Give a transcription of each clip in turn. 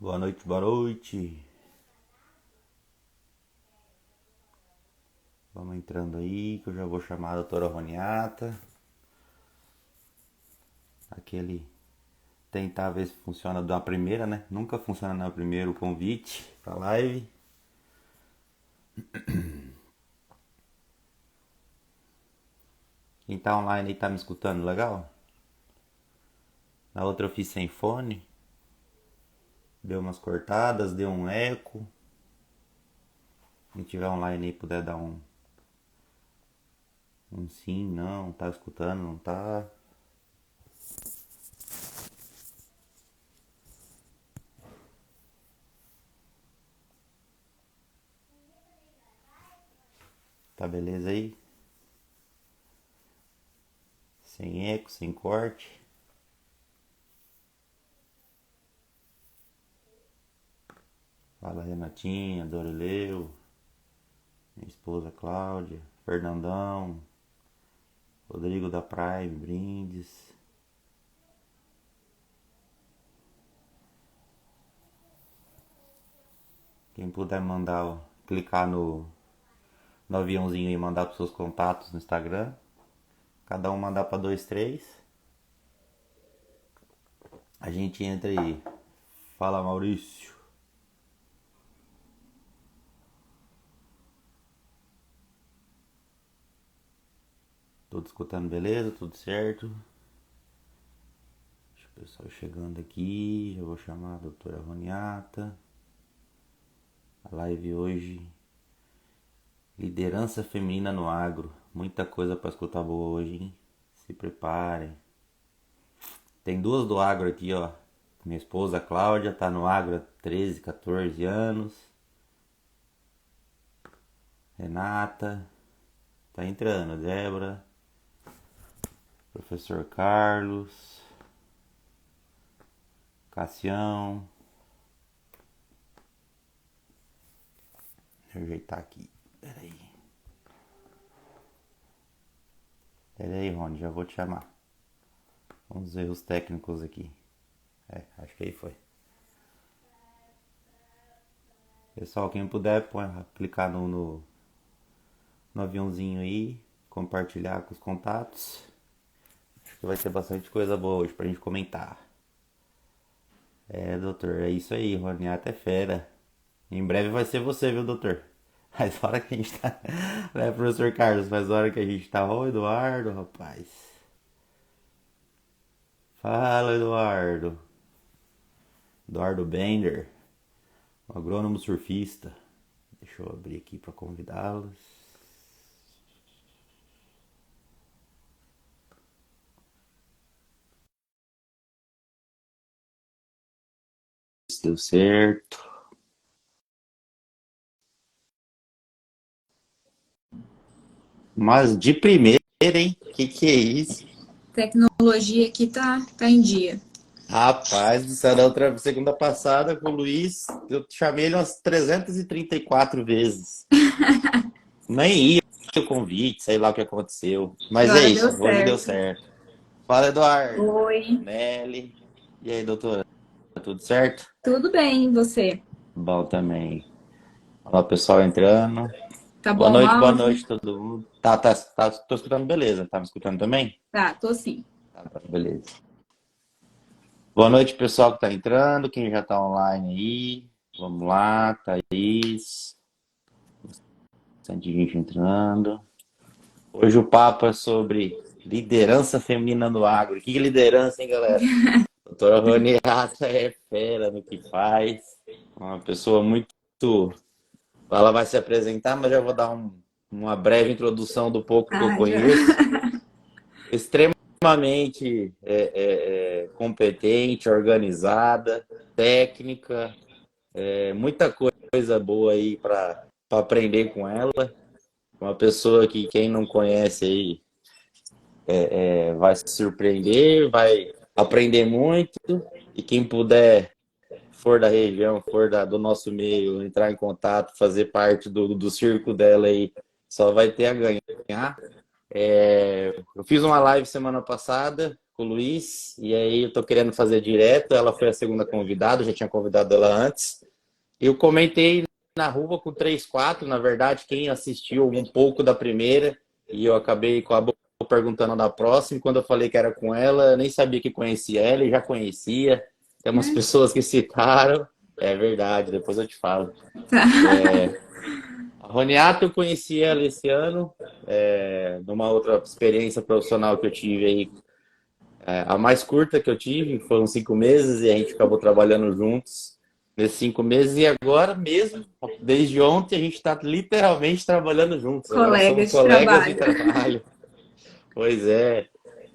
Boa noite, boa noite. Vamos entrando aí, que eu já vou chamar a doutora Roniata. Aquele tentar ver se funciona da primeira, né? Nunca funciona na primeira o convite pra live. Quem tá online aí tá me escutando legal? Na outra eu fiz sem fone. Deu umas cortadas, deu um eco. Quem tiver online aí puder dar um sim, não, tá escutando, não tá. Tá beleza aí? Sem eco, sem corte. Fala Renatinha, Dorileu, minha esposa Cláudia, Fernandão, Rodrigo da Prime, Brindes. Quem puder mandar, clicar no aviãozinho e mandar para seus contatos no Instagram. Cada um mandar para dois, três. A gente entra aí. Fala, Maurício. Todos escutando, beleza? Tudo certo? Deixa o pessoal chegando aqui. Eu vou chamar a doutora Roniata. A live hoje, liderança feminina no agro. Muita coisa para escutar boa hoje, hein? Se preparem. Tem duas do agro aqui, ó. Minha esposa Cláudia tá no agro há 13, 14 anos. Renata tá entrando. Débora. Professor Carlos. Cassião. Deixa eu ajeitar aqui. Pera aí, Rony, já vou te chamar. Vamos ver os técnicos aqui. Acho que aí foi. Pessoal, quem puder, clicar no aviãozinho aí, compartilhar com os contatos. Acho que vai ter bastante coisa boa hoje pra gente comentar. Doutor, é isso aí, Roniata é fera. Em breve vai ser você, viu, doutor? Mas a hora que a gente tá. Né, professor Carlos, mas a hora que a gente tá. Ô, Eduardo, rapaz. Fala, Eduardo. Eduardo Bender, um agrônomo surfista. Deixa eu abrir aqui para convidá-los. Deu certo. Mas de primeira, hein? Que é isso? Tecnologia aqui tá em dia. Rapaz, do céu, da outra segunda passada com o Luiz, eu chamei ele umas 334 vezes. Nem ia o convite, sei lá o que aconteceu. Mas é Agora deu isso, hoje deu certo. certo. Fala, Eduardo. Oi. Nelly. E aí, doutora? Tudo certo? Tudo bem, e você? Bom também. Olha o pessoal entrando. Tá bom o Boa áudio? noite todo mundo. Tô escutando beleza. Tá me escutando também? Tá, tô sim. Tá, beleza. Boa noite, pessoal que tá entrando, quem já tá online aí. Vamos lá, Thaís. Bastante gente entrando. Hoje o papo é sobre liderança feminina no agro. Que liderança, hein, galera? Doutora Roniata é fera no que faz. Uma pessoa muito. Ela vai se apresentar, mas já vou dar uma breve introdução do pouco que eu Ah, já. conheço. Extremamente competente, organizada, técnica, muita coisa boa aí para aprender com ela. Uma pessoa que quem não conhece aí vai se surpreender, vai aprender muito e quem puder for da região, do nosso meio, entrar em contato, fazer parte do circo dela aí, só vai ter a ganhar. Eu fiz uma live semana passada com o Luiz, e aí eu tô querendo fazer direto. Ela foi a segunda convidada, eu já tinha convidado ela antes. Eu comentei na rua com 3, 4, na verdade, quem assistiu um pouco da primeira, e eu acabei com a boca perguntando da próxima. Quando eu falei que era com ela, eu nem sabia que conhecia ela, e já conhecia. Tem umas Né? pessoas que citaram, é verdade, depois eu te falo. Tá. A Roniata eu conheci ela esse ano, numa outra experiência profissional que eu tive aí, a mais curta que eu tive, foram 5 meses, e a gente acabou trabalhando juntos nesses 5 meses, e agora mesmo, desde ontem, a gente está literalmente trabalhando juntos. Agora Colega somos de colegas de trabalho. trabalho. Pois é,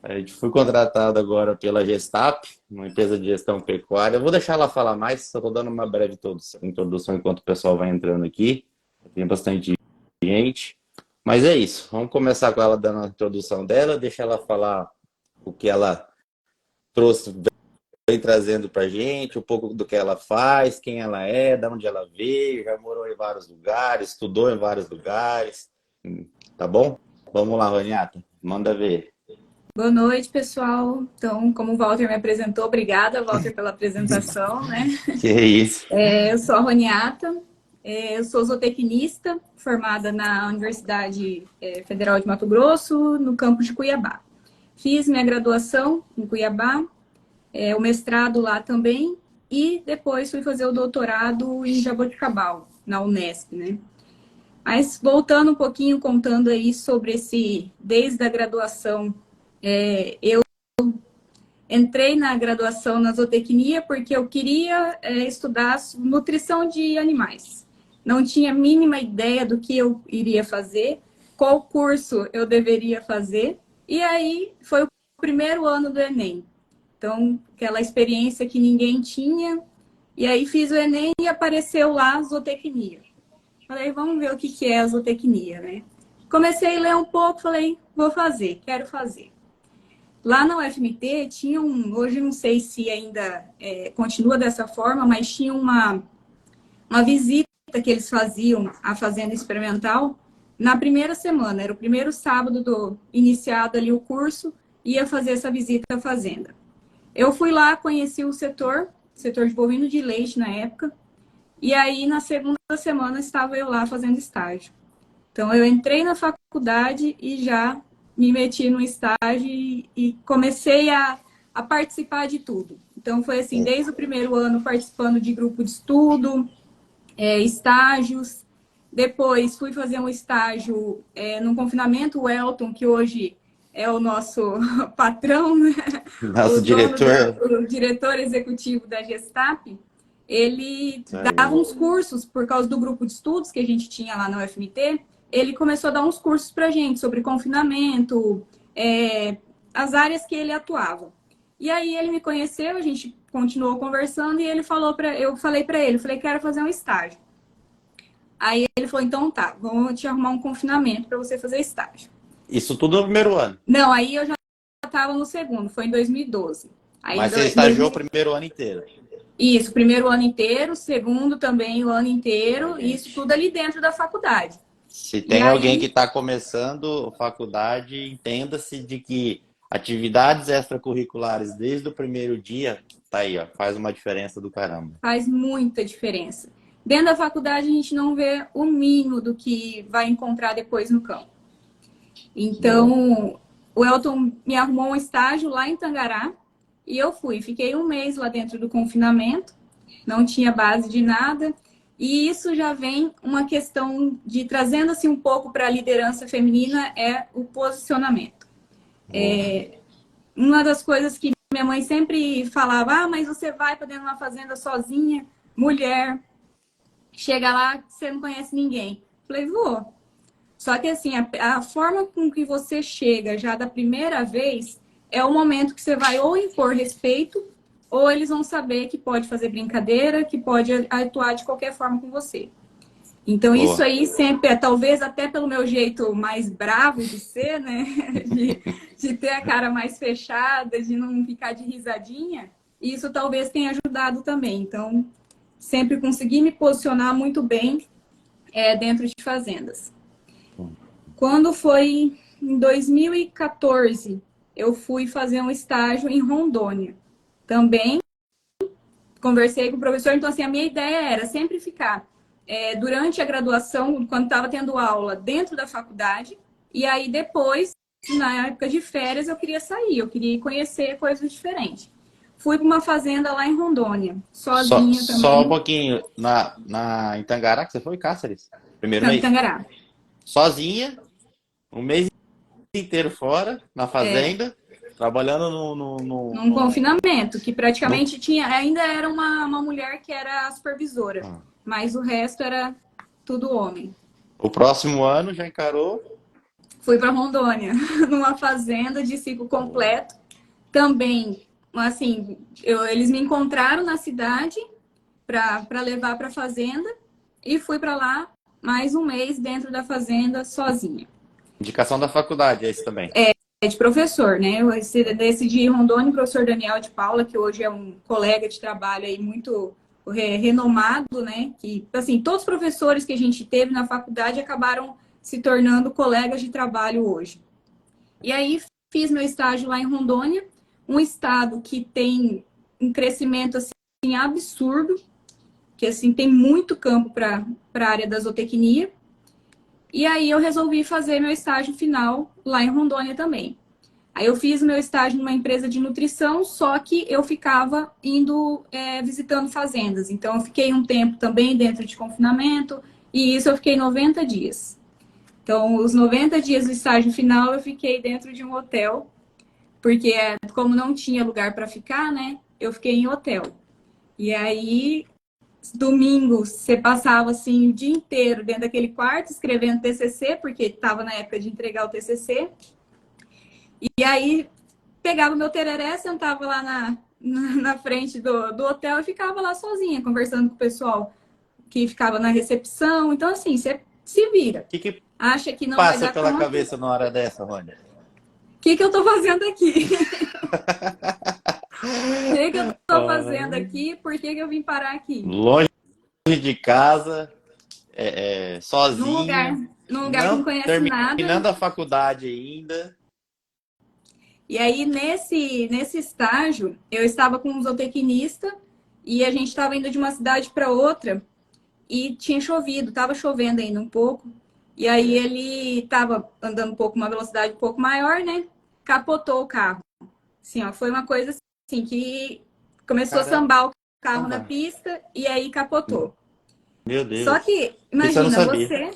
a gente foi contratado agora pela Gestap, uma empresa de gestão pecuária. Eu vou deixar ela falar mais, só estou dando uma breve introdução enquanto o pessoal vai entrando aqui. Tem bastante gente. Mas é isso, vamos começar com ela dando a introdução dela, deixa ela falar o que ela trouxe, vem trazendo pra gente, um pouco do que ela faz, quem ela é, de onde ela veio, já morou em vários lugares, estudou em vários lugares, tá bom? Vamos lá, Roniata, manda ver. Boa noite, pessoal. Então, como o Walter me apresentou, obrigada, Walter, pela apresentação, né? Que é isso? Eu sou a Roniata, eu sou zootecnista, formada na Universidade Federal de Mato Grosso, no campus de Cuiabá. Fiz minha graduação em Cuiabá, o mestrado lá também, e depois fui fazer o doutorado em Jaboticabal, na Unesp, né? Mas voltando um pouquinho, contando aí sobre desde a graduação, eu entrei na graduação na zootecnia porque eu queria estudar nutrição de animais. Não tinha a mínima ideia do que eu iria fazer, qual curso eu deveria fazer. E aí foi o primeiro ano do Enem. Então, aquela experiência que ninguém tinha. E aí fiz o Enem e apareceu lá zootecnia. Falei, vamos ver o que é a zootecnia, né? Comecei a ler um pouco, falei, vou fazer, quero fazer. Lá na UFMT tinha hoje não sei se ainda continua dessa forma, mas tinha uma visita que eles faziam à fazenda experimental na primeira semana, era o primeiro sábado iniciado ali o curso, ia fazer essa visita à fazenda. Eu fui lá, conheci o setor de bovino de leite na época, e aí na segunda semana estava eu lá fazendo estágio. Então eu entrei na faculdade e já me meti no estágio e comecei a participar de tudo. Então foi assim, desde o primeiro ano participando de grupo de estudo, estágios. Depois fui fazer um estágio no confinamento, o Elton, que hoje é o nosso patrão, né? Nosso diretor. O diretor executivo da Gestap, ele dava Aí. uns cursos por causa do grupo de estudos que a gente tinha lá na UFMT. Ele começou a dar uns cursos para a gente sobre confinamento, as áreas que ele atuava. E aí ele me conheceu, a gente continuou conversando e ele falou eu falei para ele, falei, quero fazer um estágio. Aí ele falou, então tá, vamos te arrumar um confinamento para você fazer estágio. Isso tudo no primeiro ano. Não, aí eu já estava no segundo, foi em 2012. Aí, Mas você estagiou o primeiro ano inteiro. Isso, primeiro ano inteiro, segundo também o ano inteiro, e isso tudo ali dentro da faculdade. Se E tem alguém que aí, está começando faculdade, entenda-se de que atividades extracurriculares desde o primeiro dia, tá aí, ó, faz uma diferença do caramba. faz muita diferença. Dentro da faculdade, a gente não vê o mínimo do que vai encontrar depois no campo. Boa. Então, o Elton me arrumou um estágio lá em Tangará, e eu fui. Fiquei um mês lá dentro do confinamento, não tinha base de nada. E isso já vem uma questão de, trazendo assim um pouco para a liderança feminina, é o posicionamento. Boa. Uma das coisas que minha mãe sempre falava, mas você vai para dentro de uma fazenda sozinha, mulher, chega lá, você não conhece ninguém. Falei, vou. Só que assim, a forma com que você chega já da primeira vez é o momento que você vai ou impor respeito, ou eles vão saber que pode fazer brincadeira, que pode atuar de qualquer forma com você. Então, isso Boa. aí sempre talvez até pelo meu jeito mais bravo de ser, né? De ter a cara mais fechada, de não ficar de risadinha, isso talvez tenha ajudado também. Então, sempre consegui me posicionar muito bem dentro de fazendas. Quando foi em 2014, eu fui fazer um estágio em Rondônia. Também conversei com o professor, então assim, a minha ideia era sempre ficar durante a graduação, quando estava tendo aula dentro da faculdade, e aí depois, na época de férias, eu queria sair, eu queria ir conhecer coisas diferentes. Fui para uma fazenda lá em Rondônia, sozinha Só um também, pouquinho. Em Tangará que você foi, Cáceres? Primeiro em mês? Tangará. Sozinha, um mês inteiro fora, na fazenda, trabalhando Num confinamento, que no- praticamente tinha, ainda era uma mulher que era a supervisora, Ah. mas o resto era tudo homem. O próximo ano já encarou? Fui para Rondônia, numa fazenda de ciclo completo. Também, assim, eles me encontraram na cidade para levar para a fazenda e fui para lá mais um mês dentro da fazenda sozinha. Indicação da faculdade, é esse também. É de professor, né? Eu decidi em Rondônia, o professor Daniel de Paula, que hoje é um colega de trabalho aí muito renomado, né? Que, assim, todos os professores que a gente teve na faculdade acabaram se tornando colegas de trabalho hoje. E aí fiz meu estágio lá em Rondônia, um estado que tem um crescimento assim absurdo, que assim tem muito campo para a área da zootecnia. E aí eu resolvi fazer meu estágio final lá em Rondônia também. Aí eu fiz meu estágio numa empresa de nutrição, só que eu ficava indo visitando fazendas. Então eu fiquei um tempo também dentro de confinamento, e isso eu fiquei 90 dias. Então, os 90 dias do estágio final eu fiquei dentro de um hotel, porque como não tinha lugar para ficar, né? Eu fiquei em hotel. E aí, domingo, você passava assim o dia inteiro dentro daquele quarto escrevendo TCC, porque estava na época de entregar o TCC. E aí, pegava o meu tereré, sentava lá na frente do hotel e ficava lá sozinha, conversando com o pessoal que ficava na recepção. Então, assim, você se vira. Que Acha que não vai passa dar pela conta? cabeça na hora dessa, Rony? O que eu tô fazendo aqui? O que eu tô fazendo Ah, aqui? Por que eu vim parar aqui? longe de casa, Num lugar, sozinha, num lugar que não não conhece nada. terminando a faculdade ainda. E aí, nesse estágio, eu estava com um zootecnista e a gente estava indo de uma cidade para outra e tinha chovido, estava chovendo ainda um pouco. E aí ele estava andando um pouco, uma velocidade um pouco maior, né? Capotou o carro. Assim, ó, foi uma coisa assim que começou a sambar o carro na Caramba, pista e aí capotou. meu Só Deus. que, Isso eu não imagina, sabia.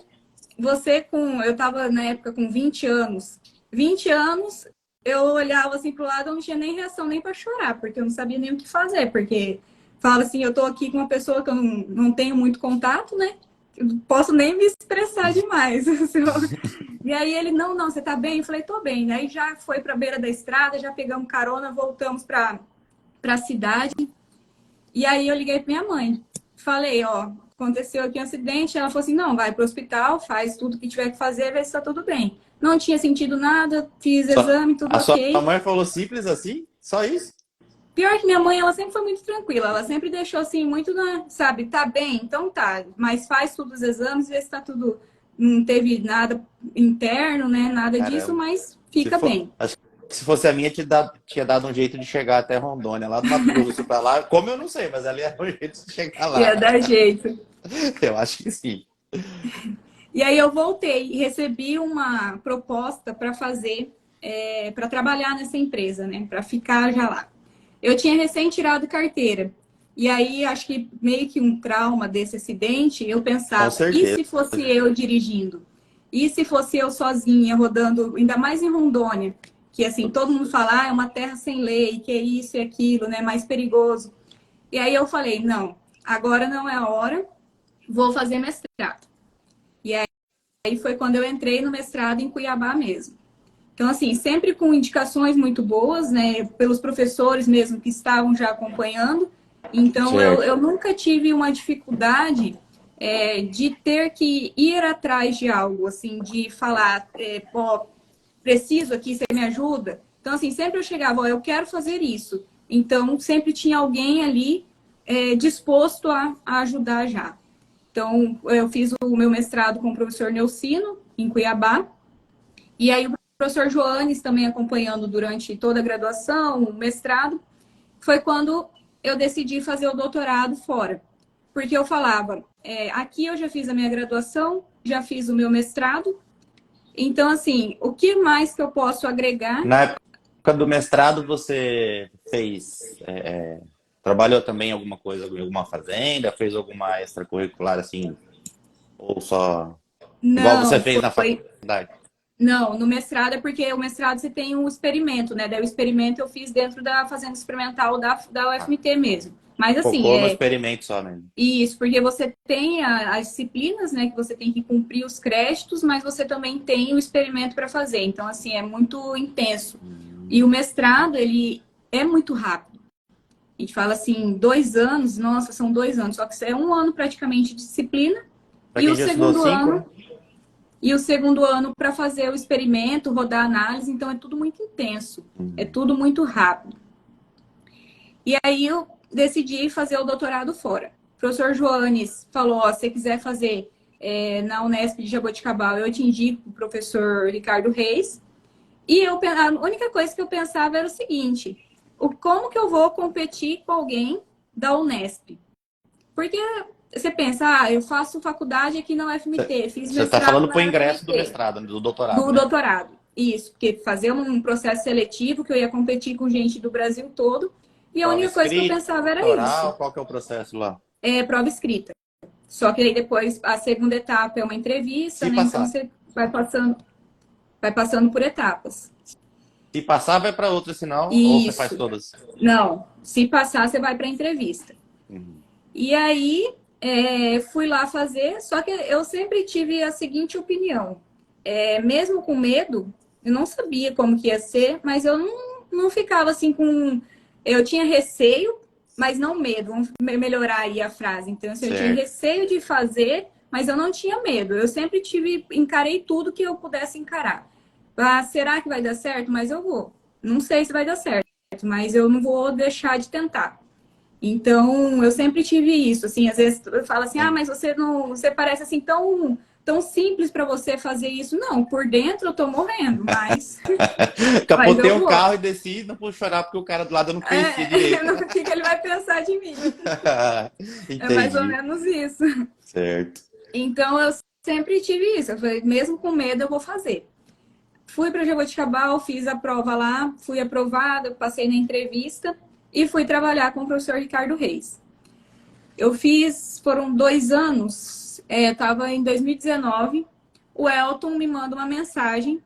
você eu tava na época com 20 anos. 20 anos, eu olhava assim pro lado, eu não tinha nem reação nem para chorar, porque eu não sabia nem o que fazer, porque fala assim, eu tô aqui com uma pessoa que eu não tenho muito contato, né? Eu não posso nem me expressar demais. E aí ele, não, você tá bem? Eu falei, tô bem. Aí já foi pra beira da estrada, já pegamos carona, voltamos pra cidade. E aí eu liguei para minha mãe. Falei, ó, aconteceu aqui um acidente. Ela falou assim, não, vai para o hospital, faz tudo que tiver que fazer, vê se está tudo bem. Não tinha sentido nada, fiz exame, tudo A sua ok. mãe falou simples assim? Só isso? Pior que minha mãe, ela sempre foi muito tranquila. Ela sempre deixou assim, muito, sabe, tá bem, então tá. Mas faz todos os exames, vê se tá tudo... Não teve nada interno, né? Nada disso, Caramba. mas Se fica for, bem. acho que se fosse a minha, tinha dado um jeito de chegar até Rondônia, lá do Mato Grosso pra lá. Como eu não sei, mas ali era um jeito de chegar Ia lá. dar jeito. Eu acho que sim. E aí eu voltei e recebi uma proposta para fazer, para trabalhar nessa empresa, né? Para ficar já lá. Eu tinha recém tirado carteira. E aí, acho que meio que um trauma desse acidente, eu Com pensava, e certeza. se fosse eu dirigindo? E se fosse eu sozinha, rodando, ainda mais em Rondônia, que assim, todo mundo fala, ah, é uma terra sem lei, que é isso e aquilo, né? Mais perigoso. E aí eu falei, não, agora não é a hora, vou fazer mestrado. E aí foi quando eu entrei no mestrado em Cuiabá mesmo. Então, assim, sempre com indicações muito boas, né, pelos professores mesmo que estavam já acompanhando. Então, Certo. eu nunca tive uma dificuldade de ter que ir atrás de algo, assim, de falar, pô, preciso aqui, você me ajuda? Então, assim, sempre eu chegava, ó, eu quero fazer isso. Então, sempre tinha alguém ali disposto a ajudar já. Então, eu fiz o meu mestrado com o professor Neucino, em Cuiabá, e aí o professor Joanes também acompanhando durante toda a graduação, o mestrado, foi quando eu decidi fazer o doutorado fora. Porque eu falava, aqui eu já fiz a minha graduação, já fiz o meu mestrado, então, assim, o que mais que eu posso agregar? Na época do mestrado, você trabalhou também em alguma coisa, em alguma fazenda, fez alguma extracurricular, assim, ou só, igual você Não, fez na foi. faculdade? Não, no mestrado é porque o mestrado você tem um experimento, né? Daí o experimento eu fiz dentro da fazenda experimental da Ah, UFMT mesmo. Mas assim, focou no experimento só mesmo. isso, porque você tem as disciplinas, né, que você tem que cumprir os créditos, mas você também tem o experimento para fazer. Então, assim, é muito intenso. E o mestrado, ele é muito rápido. A gente fala assim, 2 anos, nossa, são 2 anos, só que é um ano praticamente de disciplina, Para e o quem já estudou segundo 5, né? ano, e o segundo ano para fazer o experimento, rodar a análise, então é tudo muito intenso, é Uhum. tudo muito rápido. E aí eu decidi fazer o doutorado fora. O professor Joanes falou, ó, se você quiser fazer na Unesp de Jaboticabal, eu te indico o professor Ricardo Reis. E a única coisa que eu pensava era o seguinte, como que eu vou competir com alguém da Unesp? Porque você pensa, eu faço faculdade aqui na UFMT, fiz Você está mestrado falando para o na ingresso do UFMT, mestrado, do doutorado, do né? doutorado. Isso, porque fazer um processo seletivo que eu ia competir com gente do Brasil todo. E a Prova única coisa que eu escrita, pensava era isso, oral, qual que é o processo lá? prova escrita. Só que aí depois a segunda etapa é uma entrevista, Se né? Então passar. você vai passando por etapas. Se passar, vai para outra, sinal, ou você faz Isso. todas? Não, se passar, você vai para a entrevista. Uhum. E aí fui lá fazer, só que eu sempre tive a seguinte opinião. Mesmo com medo, eu não sabia como que ia ser, mas eu não ficava assim com. Eu tinha receio, mas não medo. Vamos melhorar aí a frase. Então, assim, eu tinha Certo. receio de fazer, mas eu não tinha medo. Eu sempre encarei tudo que eu pudesse encarar. Ah, será que vai dar certo? Mas eu vou. Não sei se vai dar certo, mas eu não vou deixar de tentar. Então, eu sempre tive isso, assim, às vezes eu falo assim, mas você não, você parece assim tão simples para você fazer isso. Não, por dentro eu tô morrendo, mas Capotei eu um vou. carro e desci, não pude chorar porque o cara do lado eu não conhecia direito. O que ele vai pensar de mim? É mais ou Entendi. menos isso. Certo. Então, eu sempre tive isso. Eu falei, mesmo com medo, eu vou fazer. Fui para Jaboticabal, fiz a prova lá, fui aprovada, passei na entrevista e fui trabalhar com o professor Ricardo Reis. Eu fiz, foram 2 anos, estava em 2019, o Elton me manda uma mensagem.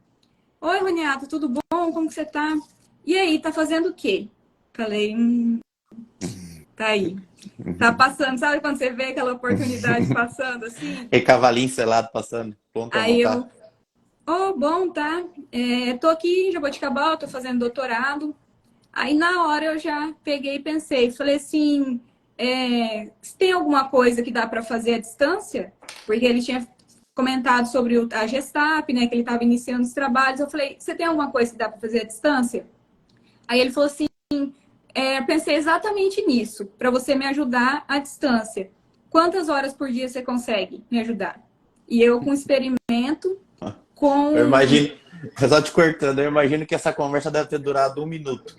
Oi, Roniata, tudo bom? Como que você tá? E aí, tá fazendo o quê? Falei, tá aí. Tá passando, sabe quando você vê aquela oportunidade passando assim? E cavalinho selado passando, pronto a Aí montar. eu, bom, tá? Tô aqui em Jaboticabal, tô fazendo doutorado. Aí na hora eu já peguei e pensei, falei assim, se tem alguma coisa que dá para fazer à distância? Porque ele tinha comentado sobre a Gestap, né, que ele estava iniciando os trabalhos. Eu falei, você tem alguma coisa que dá para fazer à distância? Aí ele falou assim, pensei exatamente nisso, para você me ajudar à distância. Quantas horas por dia você consegue me ajudar? E eu com experimento, Eu com imagino, só te cortando, eu imagino que essa conversa deve ter durado 1 minuto.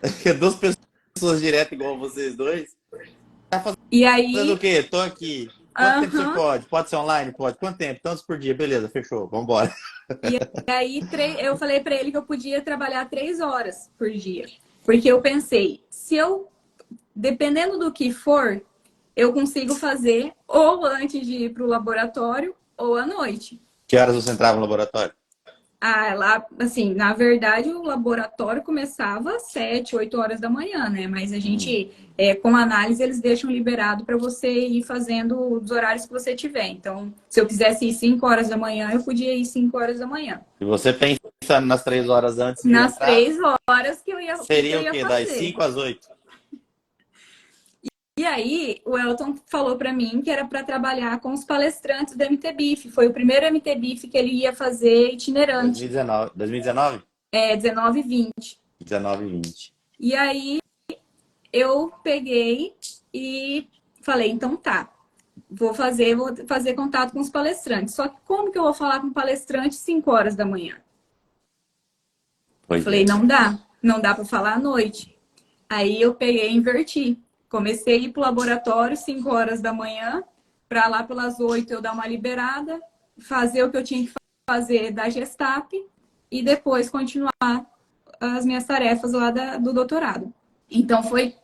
Porque duas pessoas direto igual vocês dois. e Fazendo aí, o quê? Tô aqui. Quanto tempo você aham, pode? Pode ser online? Pode. Quanto tempo? Tantos por dia. Beleza, fechou. Vambora. E aí eu falei para ele que eu podia trabalhar 3 horas por dia. Porque eu pensei, se eu, dependendo do que for, eu consigo fazer ou antes de ir para o laboratório ou à noite. Que horas você entrava no laboratório? Ah, lá, assim, na verdade, o laboratório começava às 7, 8 horas da manhã, né? Mas a Hum. gente, com análise, eles deixam liberado para você ir fazendo os horários que você tiver. Então, se eu quisesse ir 5 horas da manhã, eu podia ir 5 horas da manhã. E você pensando nas 3 horas antes de Nas entrar, 3 horas que eu ia, o que, que eu seria o ia quê? Das fazer. 5 às 8? E aí, o Elton falou para mim que era para trabalhar com os palestrantes do MTBIF. Foi o primeiro MTBIF que ele ia fazer itinerante, 2019. 2019? 19 e 20. 19 e 20. E aí, eu peguei e falei, então tá, vou fazer contato com os palestrantes. Só que como que eu vou falar com palestrante 5 horas da manhã? Pois Falei, é. não dá para falar à noite. Aí eu peguei e inverti. Comecei a ir para o laboratório 5 horas da manhã, para lá pelas 8 eu dar uma liberada, fazer o que eu tinha que fazer da Gestap e depois continuar as minhas tarefas lá do doutorado. Então foi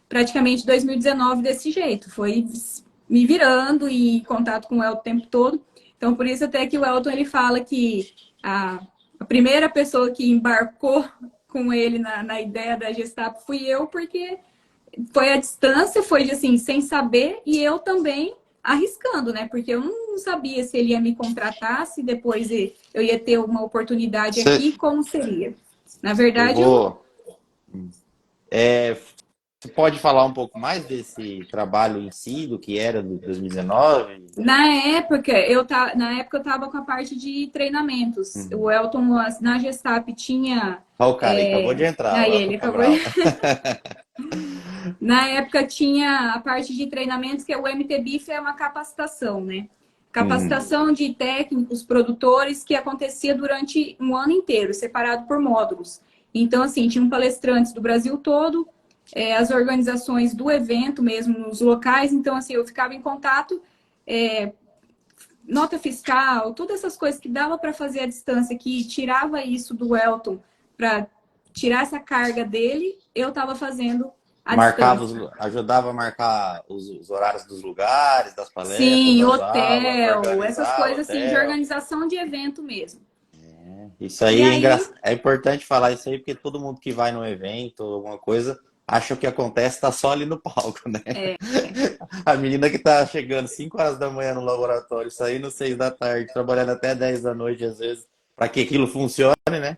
praticamente 2019 desse jeito, foi me virando e em contato com o Elton o tempo todo. Então por isso até que o Elton ele fala que a primeira pessoa que embarcou com ele na ideia da Gestap fui eu, porque foi a distância, foi assim, sem saber, e eu também arriscando, né? Porque eu não sabia se ele ia me contratar, se depois eu ia ter uma oportunidade Você, aqui, como seria. Na eu verdade, eu vou. Você pode falar um pouco mais desse trabalho em si, do que era do 2019? na época eu estava com a parte de treinamentos. O Uhum. Elton na Gestap tinha. Olha o cara aí, acabou de entrar, Aí o Elton ele acabou. Cabral. Na época tinha a parte de treinamentos, que é o MTBIF, é uma capacitação, né? Uhum. Capacitação de técnicos, produtores, que acontecia durante um ano inteiro, separado por módulos. Então, assim, tinham palestrantes do Brasil todo, as organizações do evento mesmo, nos locais. Então, assim, eu ficava em contato, é, nota fiscal, todas essas coisas que dava para fazer à distância, que tirava isso do Elton, para tirar essa carga dele, eu estava fazendo à Marcava, distância. ajudava a marcar os horários dos lugares, das palestras, Sim, das aulas, hotel, essas organizar o coisas assim, de hotel. organização de evento mesmo. Isso E aí é aí, é importante falar isso aí, porque todo mundo que vai num evento ou alguma coisa acha que o que acontece está só ali no palco, né? é, A menina que tá chegando 5 horas da manhã no laboratório, saindo 6 da tarde, trabalhando até 10 da noite, às vezes, para que aquilo funcione, né?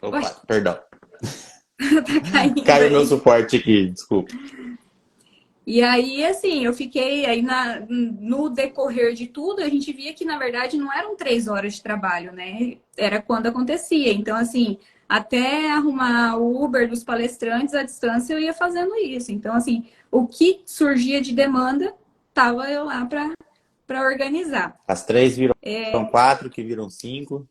Opa, oxe, perdão. tá caindo Caiu meu aí. suporte aqui, desculpa. E aí, assim, eu fiquei aí no decorrer de tudo, a gente via que, na verdade, não eram 3 horas de trabalho, né? Era quando acontecia. Então, assim, até arrumar o Uber dos palestrantes à distância, eu ia fazendo isso. Então, assim, o que surgia de demanda, tava eu lá para organizar. As 3 viram 4, que viram 5.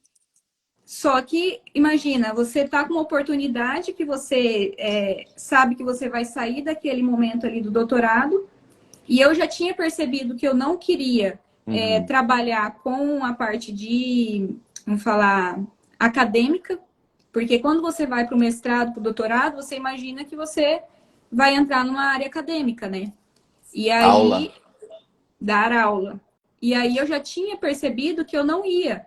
Só que, imagina, você tá com uma oportunidade que você sabe que você vai sair daquele momento ali do doutorado, e eu já tinha percebido que eu não queria Uhum. trabalhar com a parte de, vamos falar, acadêmica, porque quando você vai para o mestrado, para o doutorado, você imagina que você vai entrar numa área acadêmica, né? E Aula. aí, dar aula. E aí eu já tinha percebido que eu não ia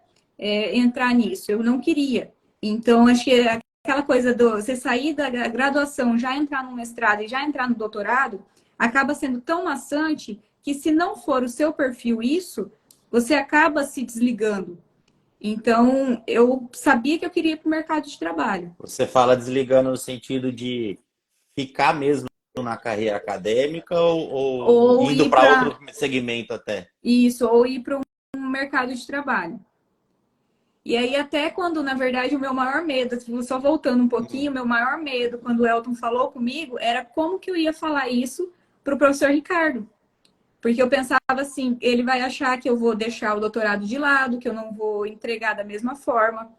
entrar nisso, eu não queria. Então, acho que aquela coisa do você sair da graduação, já entrar no mestrado e já entrar no doutorado, acaba sendo tão maçante que se não for o seu perfil isso, você acaba se desligando. Então, eu sabia que eu queria ir para o mercado de trabalho. Você fala desligando no sentido de ficar mesmo na carreira acadêmica ou Ou indo ir para para outro segmento até? isso, ou ir para um mercado de trabalho. E aí, até quando, na verdade, o meu maior medo, tipo, só voltando um pouquinho, o meu maior medo, quando o Elton falou comigo, era como que eu ia falar isso para o professor Ricardo. Porque eu pensava assim, ele vai achar que eu vou deixar o doutorado de lado, que eu não vou entregar da mesma forma.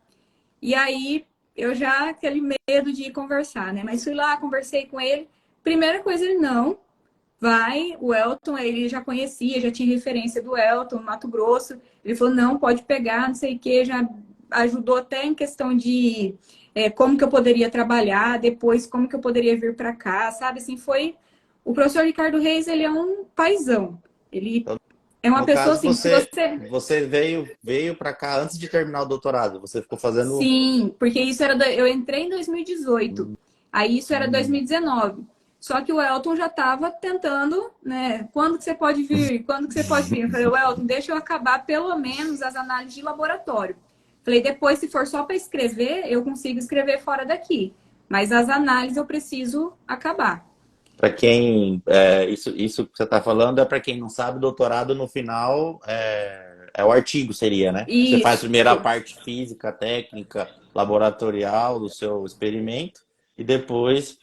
E aí, eu já, aquele medo de ir conversar, né? Mas fui lá, conversei com ele. Primeira coisa, ele não. Vai, o Elton, ele já conhecia, já tinha referência do Elton, no Mato Grosso. Ele falou, não, pode pegar, não sei o quê, já ajudou até em questão de como que eu poderia trabalhar, depois como que eu poderia vir para cá, sabe? Assim, foi... O professor Ricardo Reis, ele é um paizão. Ele Então, é uma no pessoa caso, assim, se você... você veio para cá antes de terminar o doutorado. Você ficou fazendo. Sim, porque isso era... Eu entrei em 2018, aí isso era Hum, 2019. Só que o Elton já estava tentando, né? Quando que você pode vir? Quando que você pode vir? Eu falei, Elton, deixa eu acabar pelo menos as análises de laboratório. Falei, depois, se for só para escrever, eu consigo escrever fora daqui. Mas as análises eu preciso acabar. para quem. Isso que você está falando é para quem não sabe, doutorado no final é o artigo, seria, né? Você faz Isso. primeiro a parte física, técnica, laboratorial do seu experimento e depois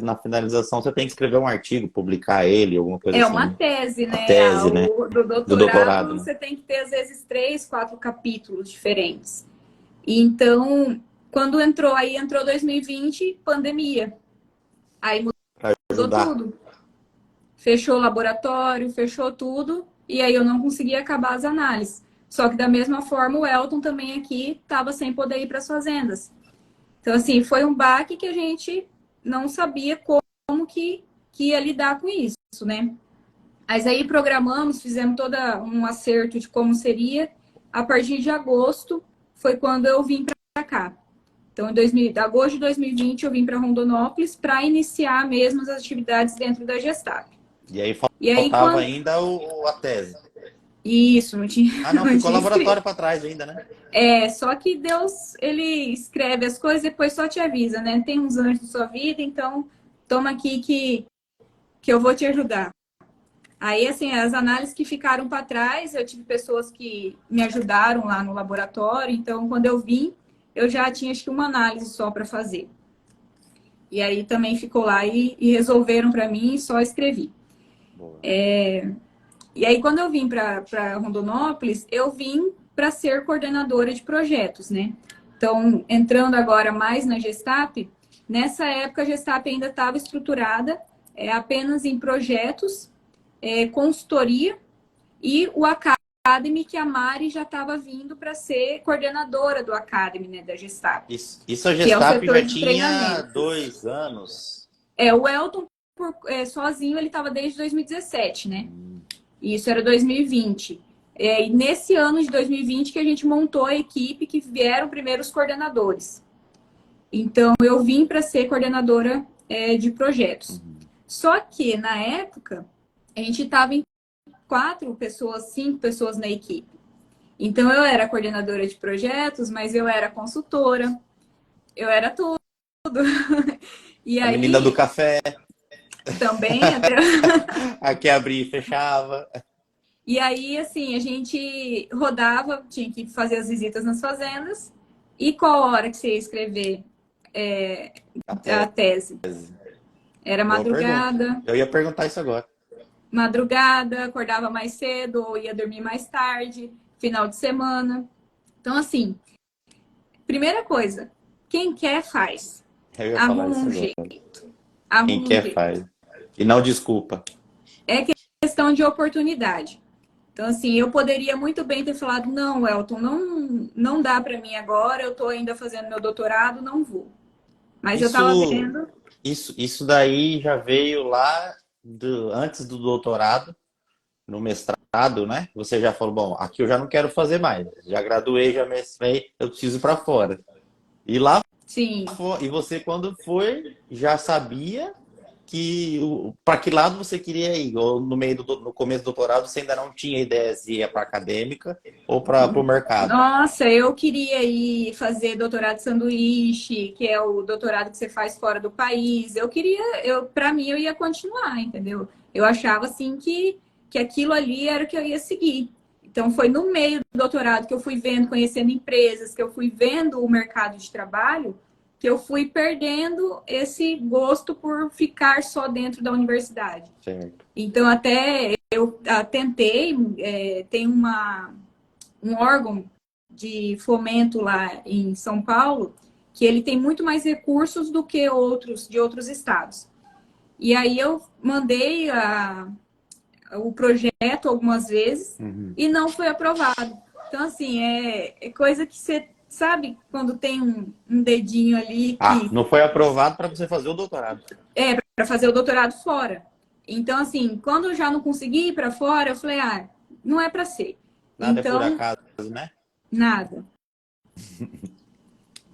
na finalização você tem que escrever um artigo, publicar ele, alguma coisa É assim, uma né? tese, A né? tese, né? Do Do doutorado, doutorado, né? você tem que ter, às vezes, 3, 4 capítulos diferentes. Então, quando entrou 2020, pandemia. Aí Pra mudou ajudar. tudo. Fechou o laboratório, fechou tudo, e aí eu não conseguia acabar as análises. Só que da mesma forma, o Elton também aqui estava sem poder ir para as fazendas. Então, assim, foi um baque que a gente não sabia como que ia lidar com isso, né? Mas aí programamos, fizemos todo um acerto de como seria. A partir de agosto foi quando eu vim para cá. Então, em agosto de 2020, eu vim para Rondonópolis para iniciar mesmo as atividades dentro da Gestap. E aí E aí, faltava quando. ainda a tese. Isso, não tinha, Ah, não, não ficou tinha laboratório escrito. para trás ainda, né? Só que Deus, ele escreve as coisas e depois só te avisa, né? Tem uns anjos na sua vida, então toma aqui que eu vou te ajudar. Aí, assim, as análises que ficaram para trás, eu tive pessoas que me ajudaram lá no laboratório, então quando eu vim, eu já tinha acho que uma análise só para fazer. E aí também ficou lá e resolveram para mim e só escrevi. Boa. E aí, quando eu vim para Rondonópolis, eu vim para ser coordenadora de projetos, né? Então, entrando agora mais na Gestap, nessa época a Gestap ainda estava estruturada apenas em projetos, consultoria e o Academy, que a Mari já estava vindo para ser coordenadora do Academy, né, da Gestap, Isso a que é o Gestap setor já de tinha treinamento. 2 anos. O Elton, sozinho, ele estava desde 2017, né? Isso era 2020. E nesse ano de 2020 que a gente montou a equipe que vieram primeiro os coordenadores. Então, eu vim para ser coordenadora de projetos. Só que, na época, a gente estava em 4 pessoas, 5 pessoas na equipe. Então, eu era coordenadora de projetos, mas eu era consultora, eu era tudo. E A menina do aí, café, também, até a que abria e fechava. E aí, assim, a gente rodava, tinha que fazer as visitas nas fazendas. E qual hora que você ia escrever A a tese. tese? Era Boa pergunta. madrugada, Eu ia perguntar isso agora. acordava mais cedo ou ia dormir mais tarde, final de semana. Então, assim, primeira coisa, quem quer faz. Eu ia falar Arruma isso um agora. jeito, Quem arruma um quer jeito. faz. E não desculpa. É questão de oportunidade. Então, assim, eu poderia muito bem ter falado, não, Elton, não dá para mim agora, eu estou ainda fazendo meu doutorado, não vou. Mas eu estava Isso, vendo, isso daí já veio lá antes do doutorado, no mestrado, né? Você já falou, bom, aqui eu já não quero fazer mais. Já graduei, já mestrei, eu preciso ir para fora. E lá sim, e você quando foi já sabia que para que lado você queria ir? Ou no começo do doutorado você ainda não tinha ideia se ia para acadêmica ou para o mercado? nossa, eu queria ir fazer doutorado de sanduíche, que é o doutorado que você faz fora do país. Para mim, eu ia continuar, entendeu? Eu achava assim que aquilo ali era o que eu ia seguir. Então, foi no meio do doutorado que eu fui vendo, conhecendo empresas, que eu fui vendo o mercado de trabalho, que eu fui perdendo esse gosto por ficar só dentro da universidade. Certo. Então, até eu tentei, tem um órgão de fomento lá em São Paulo, que ele tem muito mais recursos do que outros de outros estados. E aí eu mandei o projeto algumas vezes e não foi aprovado. Então, assim, é coisa que você sabe quando tem um dedinho ali Ah, que não foi aprovado para você fazer o doutorado. para fazer o doutorado fora. Então, assim, quando eu já não consegui ir para fora, eu falei, não é para ser. Nada é por Então, acaso, né? nada.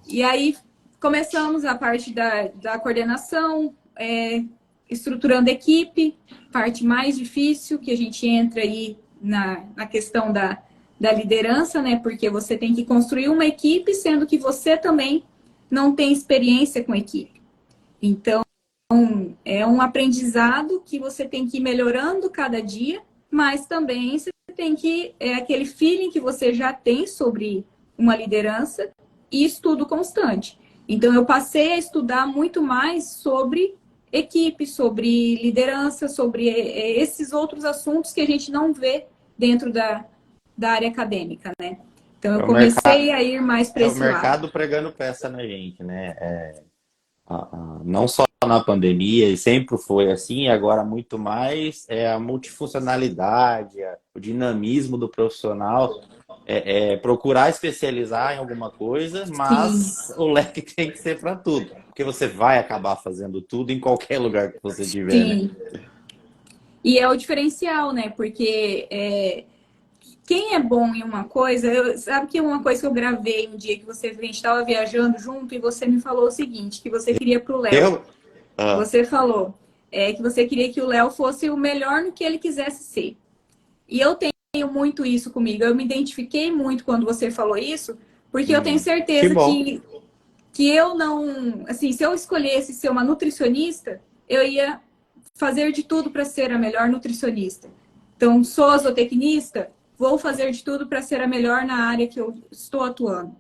E aí começamos a parte da coordenação, estruturando equipe, parte mais difícil, que a gente entra aí na questão da liderança, né? Porque você tem que construir uma equipe, sendo que você também não tem experiência com equipe. Então, é um aprendizado que você tem que ir melhorando cada dia, mas também você tem que, aquele feeling que você já tem sobre uma liderança e estudo constante. Então, eu passei a estudar muito mais sobre equipe, sobre liderança, sobre esses outros assuntos que a gente não vê dentro da área acadêmica, né? Então É eu o mercado, comecei a ir mais para é o esse lado. mercado pregando peça na gente, né? Não só na pandemia, e sempre foi assim, e agora muito mais, é a multifuncionalidade, o dinamismo do profissional, procurar especializar em alguma coisa, Sim, mas o leque tem que ser para tudo, porque você vai acabar fazendo tudo em qualquer lugar que você estiver, né? sim. E é o diferencial, né? Porque quem é bom em uma coisa, sabe que uma coisa que eu gravei um dia que a gente estava viajando junto e você me falou o seguinte, que você queria para o Léo. Eu? Ah, Você falou que você queria que o Léo fosse o melhor no que ele quisesse ser. E eu tenho muito isso comigo. Eu me identifiquei muito quando você falou isso, porque eu tenho que certeza bom. que eu não. Assim, se eu escolhesse ser uma nutricionista, eu ia fazer de tudo para ser a melhor nutricionista. Então, sou zootecnista, vou fazer de tudo para ser a melhor na área que eu estou atuando.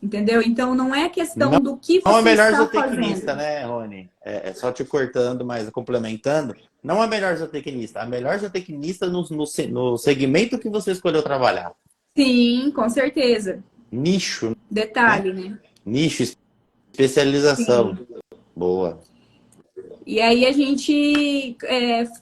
Entendeu? Então, não é Não, questão do que não a você melhor está zootecnista, fazendo. né, Rony? Só te cortando, mas complementando. Não a melhor zootecnista, a melhor zootecnista no segmento que você escolheu trabalhar. Sim, com certeza. Nicho, né? Detalhe, né? Nicho, especialização. Sim. Boa. E aí a gente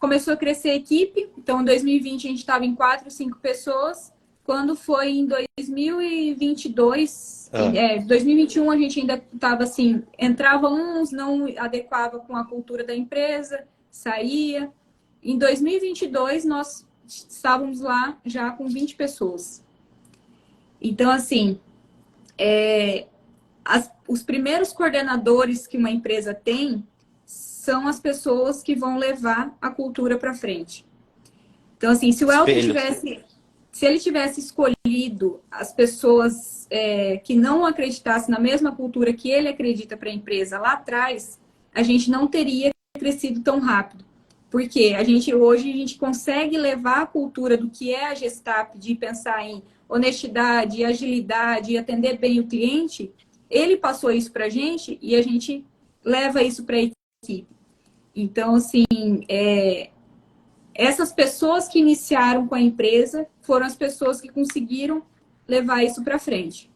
começou a crescer a equipe. Então, em 2020 a gente estava em 4, 5 pessoas. Quando foi em 2022, Ah, 2021 a gente ainda estava assim, entrava uns, não adequava com a cultura da empresa, saía. Em 2022 nós estávamos lá já com 20 pessoas. Então, assim, os primeiros coordenadores que uma empresa tem são as pessoas que vão levar a cultura para frente. Então, assim, espelhos. se ele tivesse escolhido as pessoas que não acreditassem na mesma cultura que ele acredita para a empresa lá atrás, a gente não teria crescido tão rápido. Porque hoje a gente consegue levar a cultura do que é a Gestap, de pensar em honestidade, agilidade e atender bem o cliente. Ele passou isso para a gente e a gente leva isso para a equipe. Então, assim, essas pessoas que iniciaram com a empresa foram as pessoas que conseguiram levar isso para frente.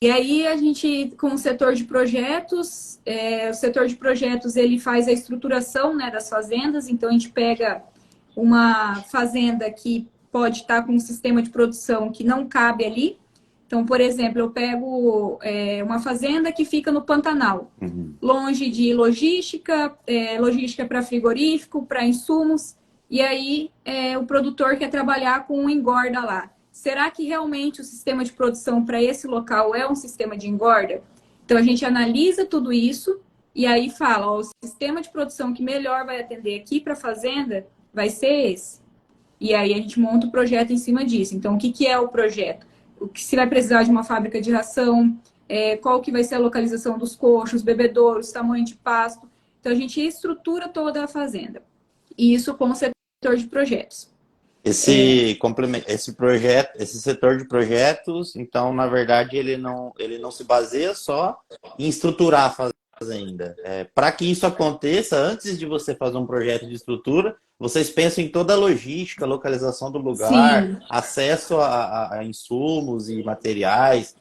E aí a gente, com o setor de projetos, o setor de projetos ele faz a estruturação, né, das fazendas. Então a gente pega uma fazenda que pode estar com um sistema de produção que não cabe ali. Então, por exemplo, eu pego uma fazenda que fica no Pantanal, Uhum. longe de logística, logística para frigorífico, para insumos, e aí o produtor quer trabalhar com um engorda lá. Será que realmente o sistema de produção para esse local é um sistema de engorda? Então, a gente analisa tudo isso e aí fala, ó, o sistema de produção que melhor vai atender aqui para a fazenda vai ser esse. E aí a gente monta o projeto em cima disso. Então, o que, que é o projeto? O que se vai precisar de uma fábrica de ração, qual que vai ser a localização dos coxos, bebedouros, tamanho de pasto. Então, a gente estrutura toda a fazenda. E isso com o setor de projetos. Esse projeto, esse setor de projetos, então, na verdade, ele não se baseia só em estruturar a fazenda. Para que isso aconteça, antes de você fazer um projeto de estrutura, vocês pensam em toda a logística, localização do lugar, Sim, acesso a insumos e materiais,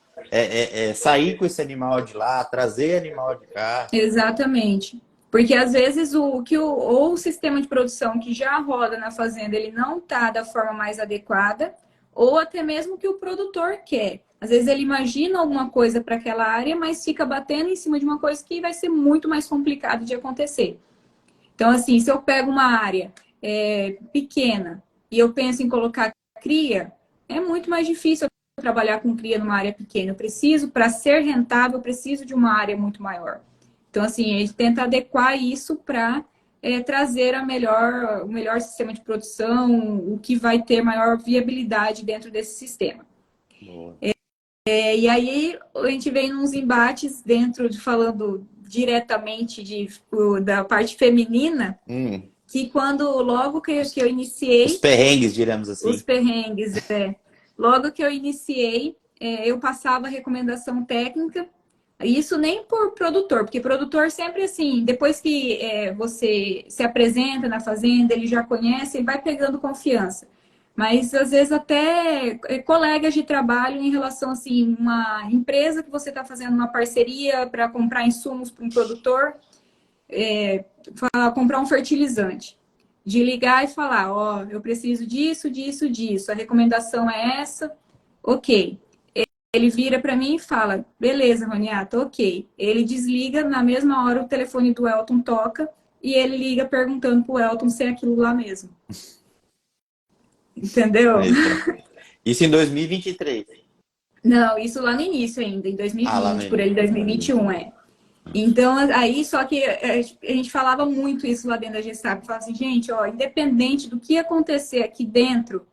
sair com esse animal de lá, trazer animal de cá. exatamente. Porque às vezes ou o sistema de produção que já roda na fazenda ele não está da forma mais adequada, ou até mesmo que o produtor quer. Às vezes ele imagina alguma coisa para aquela área, mas fica batendo em cima de uma coisa que vai ser muito mais complicado de acontecer. Então, assim, se eu pego uma área pequena e eu penso em colocar cria, é muito mais difícil eu trabalhar com cria numa área pequena. Eu preciso, para ser rentável, eu preciso de uma área muito maior. Então, assim, a gente tenta adequar isso para trazer o melhor sistema de produção, o que vai ter maior viabilidade dentro desse sistema. Boa. E aí a gente vem nos embates falando diretamente da parte feminina, que quando logo que eu Os iniciei perrengues, diremos os assim. perrengues, logo que eu iniciei, eu passava recomendação técnica, isso nem por produtor, porque produtor sempre assim, depois que você se apresenta na fazenda, ele já conhece e vai pegando confiança. mas às vezes até colegas de trabalho em relação, assim, uma empresa que você está fazendo uma parceria para comprar insumos para um produtor, comprar um fertilizante. De ligar e falar, ó, eu preciso disso, disso, disso, a recomendação é essa, ok. Ele vira para mim e fala, beleza, Roniata, ok. Ele desliga, na mesma hora o telefone do Elton toca e ele liga perguntando pro Elton se é aquilo lá mesmo. Entendeu? Isso em 2023. Não, isso lá no início ainda, em Lá no 2020, por aí, início. 2021, é. Então, aí, só que a gente falava muito isso lá dentro da Gestap, falava assim, gente, ó, independente do que acontecer aqui dentro,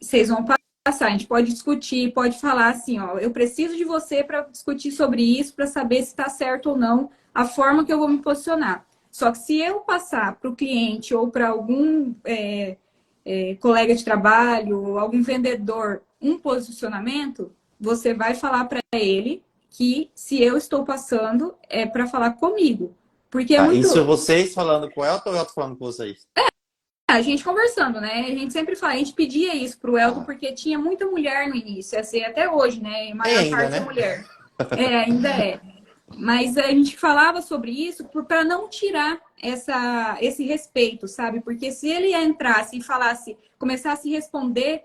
vocês vão passar, a gente pode discutir, pode falar assim, ó, eu preciso de você para discutir sobre isso, para saber se está certo ou não a forma que eu vou me posicionar. Só que se eu passar para o cliente ou para algum colega de trabalho, algum vendedor, um posicionamento, você vai falar para ele que se eu estou passando é para falar comigo. Porque é Tá, muito. isso vocês falando com o Elton ou o Elton falando com vocês? A gente conversando, né? A gente sempre fala, a gente pedia isso pro Elton Ah, porque tinha muita mulher no início, assim, até hoje, né? A tem maior ainda, parte é né? mulher. Ainda é. Mas a gente falava sobre isso para não tirar esse respeito, sabe? Porque se ele entrasse e falasse, começasse a responder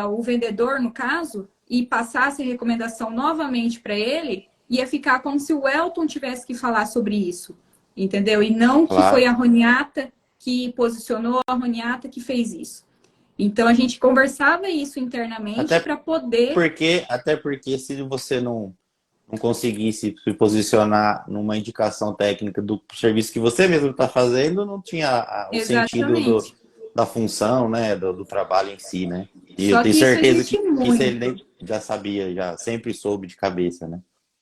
o vendedor, no caso, e passasse a recomendação novamente para ele, ia ficar como se o Elton tivesse que falar sobre isso, entendeu? E não que foi Claro. a Roniata que posicionou, a Roniata que fez isso. Então a gente conversava isso internamente Até para poder. até porque se você não conseguisse se posicionar numa indicação técnica do serviço que você mesmo está fazendo, não tinha o sentido Exatamente. da função, né, do trabalho em si, né? E eu Só tenho que isso certeza existe que isso ele muito. nem já sabia, já sempre soube de cabeça, né?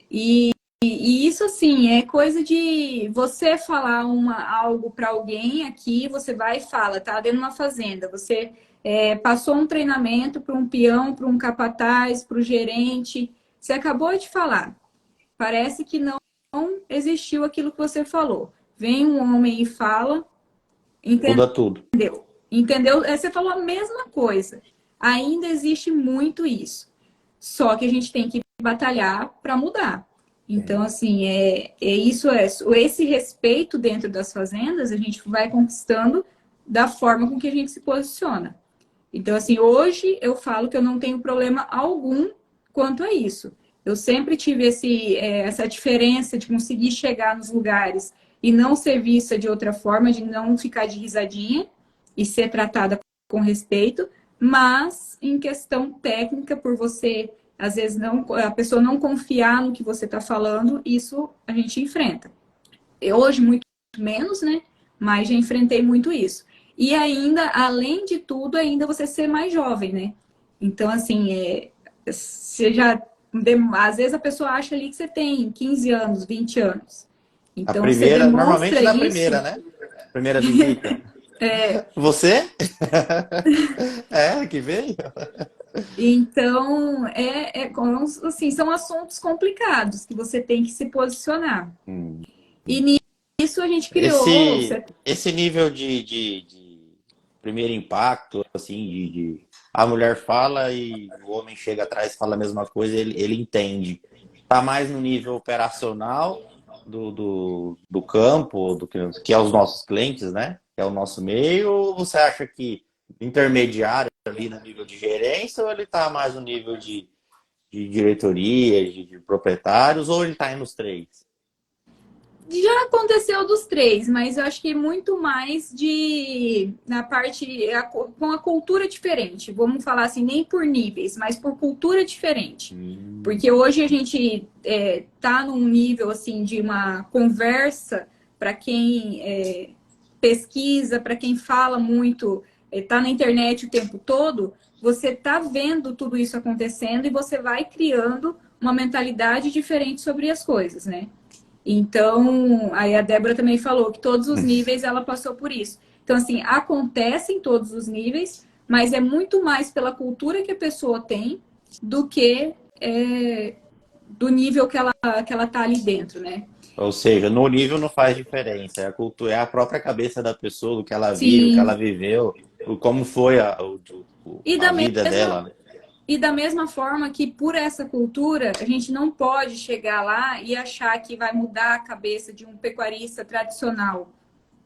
E isso, assim, é coisa de você falar algo para alguém aqui, você vai e fala, tá dentro de uma fazenda, você passou um treinamento para um peão, para um capataz, para o gerente, você acabou de falar. Parece que não existiu aquilo que você falou. Vem um homem e fala, Muda tudo. entendeu? Você falou a mesma coisa. Ainda existe muito isso. Só que a gente tem que batalhar para mudar. Então, assim, esse respeito dentro das fazendas, a gente vai conquistando da forma com que a gente se posiciona. Então, assim, hoje eu falo que eu não tenho problema algum quanto a isso. Eu sempre tive essa diferença de conseguir chegar nos lugares e não ser vista de outra forma, de não ficar de risadinha e ser tratada com respeito, mas em questão técnica, por você, às vezes, não, a pessoa não confiar no que você está falando, isso a gente enfrenta. Hoje, muito menos, né? Mas já enfrentei muito isso. E ainda, além de tudo, ainda você ser mais jovem, né? Então, assim, você já. Às vezes a pessoa acha ali que você tem 15 anos, 20 anos. A Então, você primeira, normalmente demonstra na primeira, isso. né? Primeira visita. Você? É, que veio? Então, assim, são assuntos complicados que você tem que se posicionar. Hum. E nisso a gente criou. Esse nível de primeiro impacto, assim, a mulher fala e o homem chega atrás e fala a mesma coisa, ele entende. Tá mais no nível operacional do campo, que é os nossos clientes, né? Que é o nosso meio, ou você acha que intermediário ali no nível de gerência, ou ele tá mais no nível de diretoria, de proprietários, ou ele tá aí nos três? Já aconteceu dos três, mas eu acho que muito mais na parte com a cultura diferente. Vamos falar assim, nem por níveis, mas por cultura diferente. Hum. Porque hoje a gente tá num nível assim de uma conversa para quem pesquisa, para quem fala muito, tá na internet o tempo todo. Você tá vendo tudo isso acontecendo e você vai criando uma mentalidade diferente sobre as coisas, né? Então, aí a Débora também falou que todos os níveis ela passou por isso. Então, assim, acontece em todos os níveis, mas é muito mais pela cultura que a pessoa tem do que do nível que ela tá ali dentro, né? Ou seja, no nível não faz diferença. É a própria cabeça da pessoa, o que ela vive, o que ela Sim, viveu, como foi E a da vida mesma, dela, né? e da mesma forma que por essa cultura, a gente não pode chegar lá e achar que vai mudar a cabeça de um pecuarista tradicional,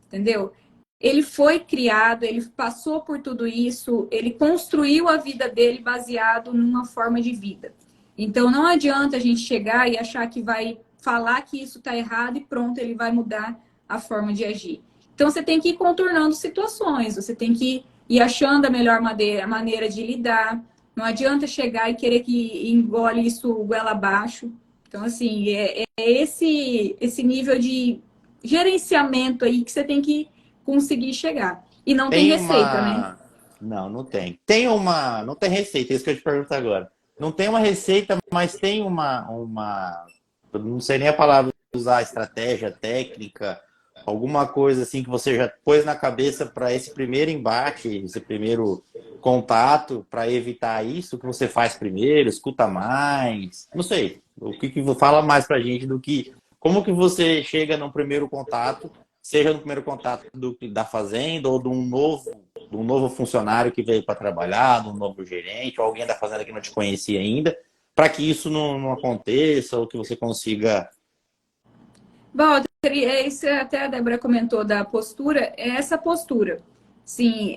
entendeu? Ele foi criado, ele passou por tudo isso, ele construiu a vida dele baseado numa forma de vida. Então não adianta a gente chegar e achar que vai falar que isso está errado e pronto, ele vai mudar a forma de agir. Então você tem que ir contornando situações, você tem que ir achando a melhor maneira de lidar. Não adianta chegar e querer que engole isso goela abaixo. Então, assim, é esse nível de gerenciamento aí que você tem que conseguir chegar. E não tem Tem receita, né? uma. Não, não tem. Tem uma. Não tem receita, é isso que eu te pergunto agora. Não tem uma receita, mas tem uma. Eu não sei nem a palavra usar, estratégia, técnica, alguma coisa assim que você já pôs na cabeça para esse primeiro embate, esse primeiro contato, para evitar isso, o que você faz primeiro, escuta mais. Não sei. O que fala mais pra gente do que. Como que você chega no primeiro contato, seja no primeiro contato da fazenda ou de um novo funcionário que veio para trabalhar, de um novo gerente, ou alguém da fazenda que não te conhecia ainda, para que isso não aconteça, ou que você consiga. Walter, isso até a Débora comentou da postura, é essa postura. Sim,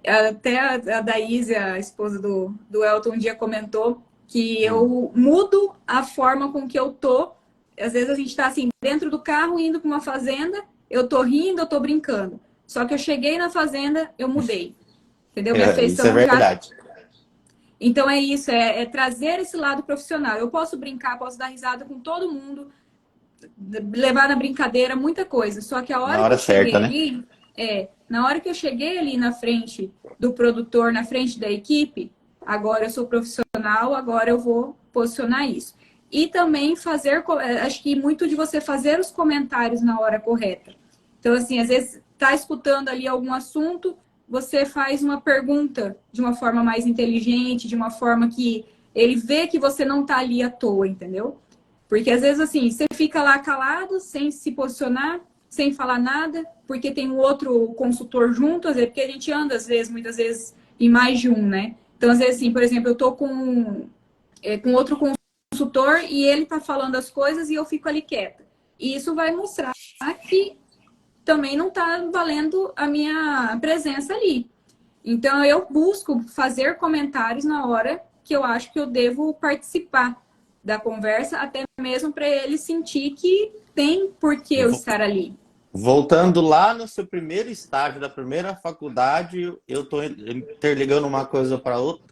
até a Daíse, a esposa do Elton, um dia comentou que Hum, eu mudo a forma com que eu tô. Às vezes a gente está assim, dentro do carro, indo para uma fazenda, eu tô rindo, eu tô brincando. Só que eu cheguei na fazenda, eu mudei. Entendeu? Minha isso é feição já. verdade. Então é isso, é trazer esse lado profissional. Eu posso brincar, posso dar risada com todo mundo, levar na brincadeira muita coisa. Só que a Na hora que hora eu cheguei certa, né? ali, na hora que eu cheguei ali na frente do produtor, na frente da equipe, agora eu sou profissional, agora eu vou posicionar isso. E também fazer, acho que muito de você fazer os comentários na hora correta. Então, assim, às vezes tá escutando ali algum assunto, você faz uma pergunta de uma forma mais inteligente, de uma forma que ele vê que você não tá ali à toa, entendeu? Porque às vezes assim, você fica lá calado, sem se posicionar, sem falar nada, porque tem um outro consultor junto, às vezes, porque a gente anda, às vezes, muitas vezes, em mais de um, né? Então, às vezes, assim, por exemplo, eu tô com outro consultor e ele tá falando as coisas e eu fico ali quieta. E isso vai mostrar que também não tá valendo a minha presença ali. Então, eu busco fazer comentários na hora que eu acho que eu devo participar da conversa, até mesmo para ele sentir que tem por que eu estar ali. Voltando lá no seu primeiro estágio da primeira faculdade, eu estou interligando uma coisa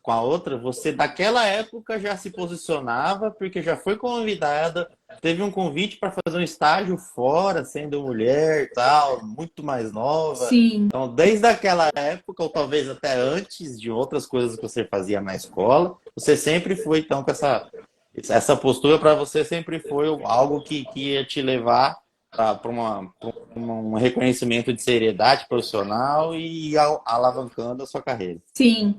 com a outra. Você, daquela época, já se posicionava, porque já foi convidada, teve um convite para fazer um estágio fora, sendo mulher e tal, muito mais nova. Sim, Então, desde aquela época, ou talvez até antes de outras coisas que você fazia na escola, você sempre foi, então, com essa postura para você sempre foi algo que ia te levar para um reconhecimento de seriedade profissional e alavancando a sua carreira. sim.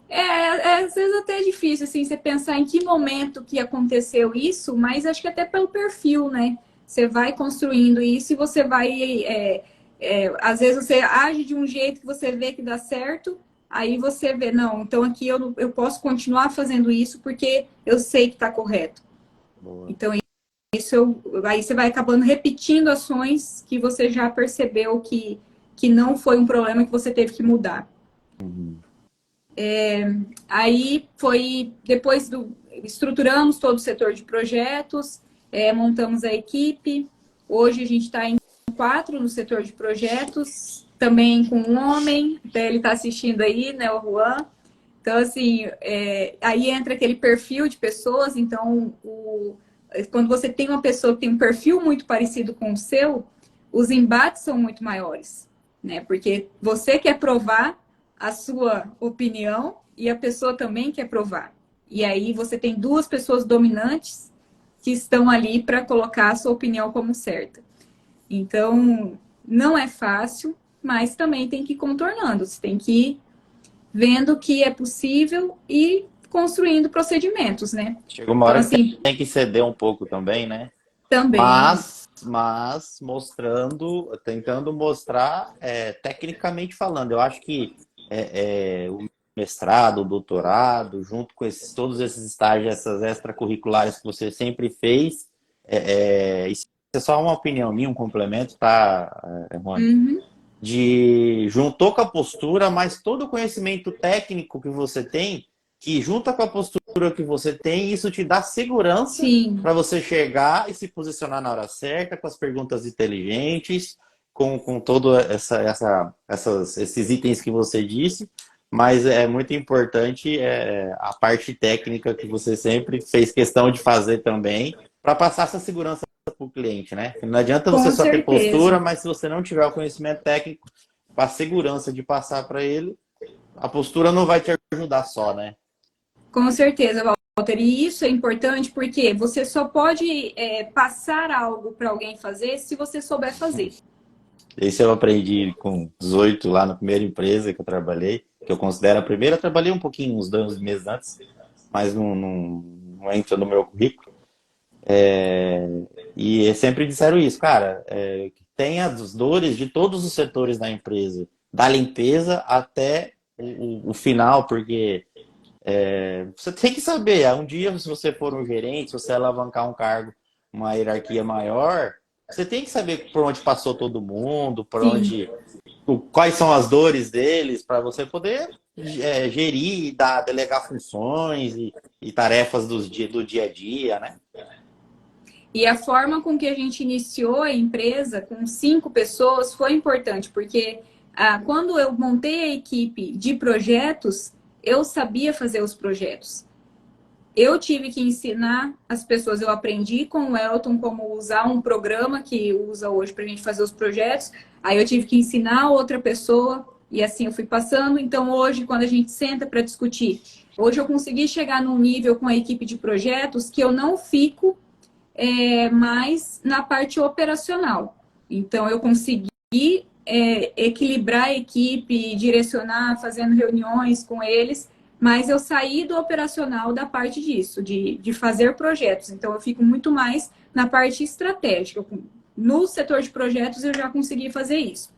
Às vezes até é difícil assim, você pensar em que momento que aconteceu isso, mas acho que até pelo perfil, né? Você vai construindo isso e você vai. Às vezes você age de um jeito que você vê que dá certo, aí você vê, não, então aqui eu posso continuar fazendo isso porque eu sei que está correto. Boa. Então, aí você vai acabando repetindo ações que você já percebeu que não foi um problema que você teve que mudar. Uhum. Aí foi depois do estruturamos todo o setor de projetos, montamos a equipe. Hoje a gente está em 4 no setor de projetos, também com um homem, até ele está assistindo aí, né, o Juan. Então, assim, aí entra aquele perfil de pessoas. Então, quando você tem uma pessoa que tem um perfil muito parecido com o seu, os embates são muito maiores, né? Porque você quer provar a sua opinião e a pessoa também quer provar. E aí você tem duas pessoas dominantes que estão ali para colocar a sua opinião como certa. Então, não é fácil, mas também tem que ir contornando. Você tem que ir vendo que é possível e construindo procedimentos, né? Chega uma Então, hora que assim, tem que ceder um pouco também, né? também, Mas tentando mostrar tecnicamente falando. Eu acho que mestrado, doutorado, junto com todos esses estágios, essas extracurriculares que você sempre fez. Isso é só uma opinião minha, um complemento, tá, Rony? Uhum. Juntou com a postura, mas todo o conhecimento técnico que você tem, que junta com a postura que você tem, isso te dá segurança Sim, para você chegar e se posicionar na hora certa, com as perguntas inteligentes, com todo esses itens que você disse, mas é muito importante a parte técnica que você sempre fez questão de fazer também, para passar essa segurança para o cliente, né? Não adianta você com só ter certeza. postura, mas se você não tiver o conhecimento técnico, com a segurança de passar para ele, a postura não vai te ajudar só, né? Com certeza, Walter. E isso é importante porque você só pode passar algo para alguém fazer se você souber fazer. Isso eu aprendi com 18 lá na primeira empresa que eu trabalhei, que eu considero a primeira. Eu trabalhei um pouquinho, uns 12 meses antes, mas não entra no meu currículo. E sempre disseram isso, cara, tem as dores de todos os setores da empresa, da limpeza até o final, porque você tem que saber, um dia se você for um gerente, se você alavancar um cargo, uma hierarquia maior, você tem que saber por onde passou todo mundo, Sim. quais são as dores deles, para você poder gerir, delegar funções e tarefas do dia a dia, né? E a forma com que a gente iniciou a empresa, com 5 pessoas, foi importante, porque quando eu montei a equipe de projetos, eu sabia fazer os projetos. Eu tive que ensinar as pessoas, eu aprendi com o Elton como usar um programa que usa hoje para a gente fazer os projetos, aí eu tive que ensinar outra pessoa, e assim eu fui passando. Então hoje, quando a gente senta para discutir, hoje eu consegui chegar num nível com a equipe de projetos que eu não fico mais na parte operacional. Então, eu consegui equilibrar a equipe, direcionar, fazendo reuniões com eles, mas eu saí do operacional da parte disso, de fazer projetos. Então, eu fico muito mais na parte estratégica. No setor de projetos, eu já consegui fazer isso.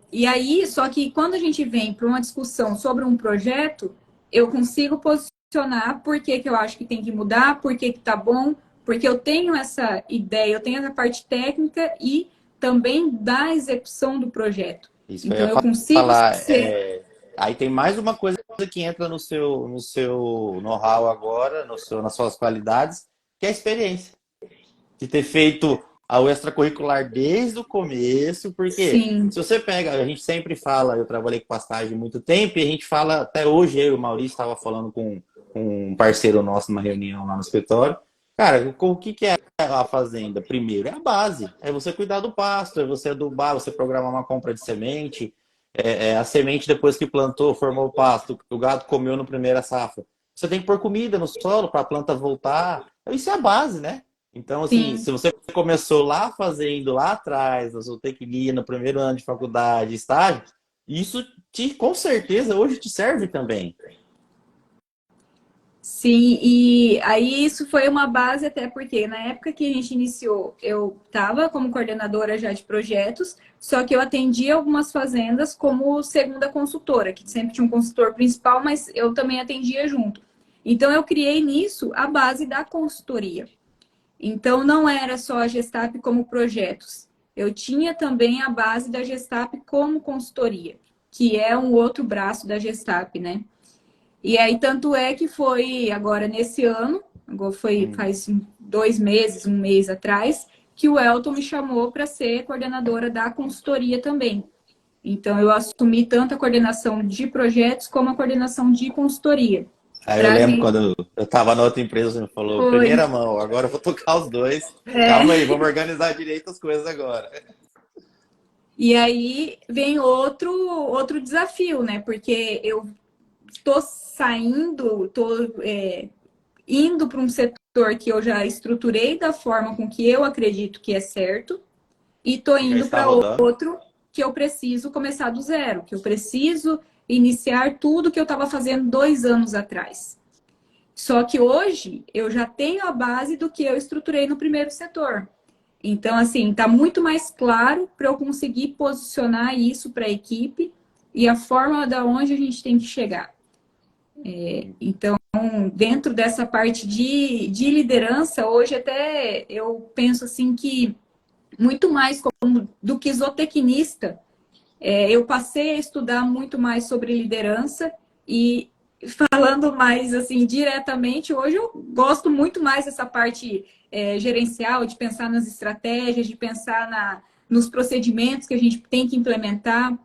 E aí, só que quando a gente vem para uma discussão sobre um projeto, eu consigo posicionar por que eu acho que tem que mudar, por que tá bom, porque eu tenho essa ideia, eu tenho essa parte técnica e também da execução do projeto. Isso que eu Então, ia eu consigo falar. ser. Aí tem mais uma coisa que entra no seu know-how agora, nas suas qualidades, que é a experiência. De ter feito o extracurricular desde o começo, porque Sim, se você pega, a gente sempre fala, eu trabalhei com pastagem há muito tempo, e a gente fala, até hoje, eu e o Maurício estava falando com um parceiro nosso numa reunião lá no escritório. Cara, o que é a fazenda? Primeiro, é a base. É você cuidar do pasto, é você adubar, você programar uma compra de semente, a semente depois que plantou, formou o pasto, que o gado comeu na primeira safra. Você tem que pôr comida no solo para a planta voltar. Isso é a base, né? Então, assim, sim. se você começou lá fazendo lá atrás, na zootecnia, no primeiro ano de faculdade, estágio, isso com certeza hoje te serve também. Sim, e aí isso foi uma base até porque na época que a gente iniciou, eu estava como coordenadora já de projetos, só que eu atendia algumas fazendas como segunda consultora, que sempre tinha um consultor principal, mas eu também atendia junto. Então eu criei nisso a base da consultoria. Então não era só a Gestap como projetos. Eu tinha também a base da Gestap como consultoria, que é um outro braço da Gestap, né? E aí, tanto é que foi agora nesse ano, agora foi Hum. faz 2 meses, um mês atrás, que o Elton me chamou para ser coordenadora da consultoria também. Então, eu assumi tanto a coordenação de projetos como a coordenação de consultoria. Aí eu Pra lembro gente. quando eu estava na outra empresa, você me falou, Foi. primeira mão, agora eu vou tocar os dois. É. Calma aí, vamos organizar direito as coisas agora. E aí vem outro desafio, né? Porque eu estou saindo, indo para um setor que eu já estruturei da forma com que eu acredito que é certo, e tô Que já indo está para rodando. outro que eu preciso começar do zero, que eu preciso iniciar tudo que eu estava fazendo 2 anos atrás. Só que hoje eu já tenho a base do que eu estruturei no primeiro setor. Então, assim, está muito mais claro para eu conseguir posicionar isso para a equipe e a forma da onde a gente tem que chegar. Então, dentro dessa parte de liderança, hoje até eu penso assim que muito mais do que zootecnista, eu passei a estudar muito mais sobre liderança e falando mais assim diretamente, hoje eu gosto muito mais dessa parte gerencial, de pensar nas estratégias, de pensar nos procedimentos que a gente tem que implementar,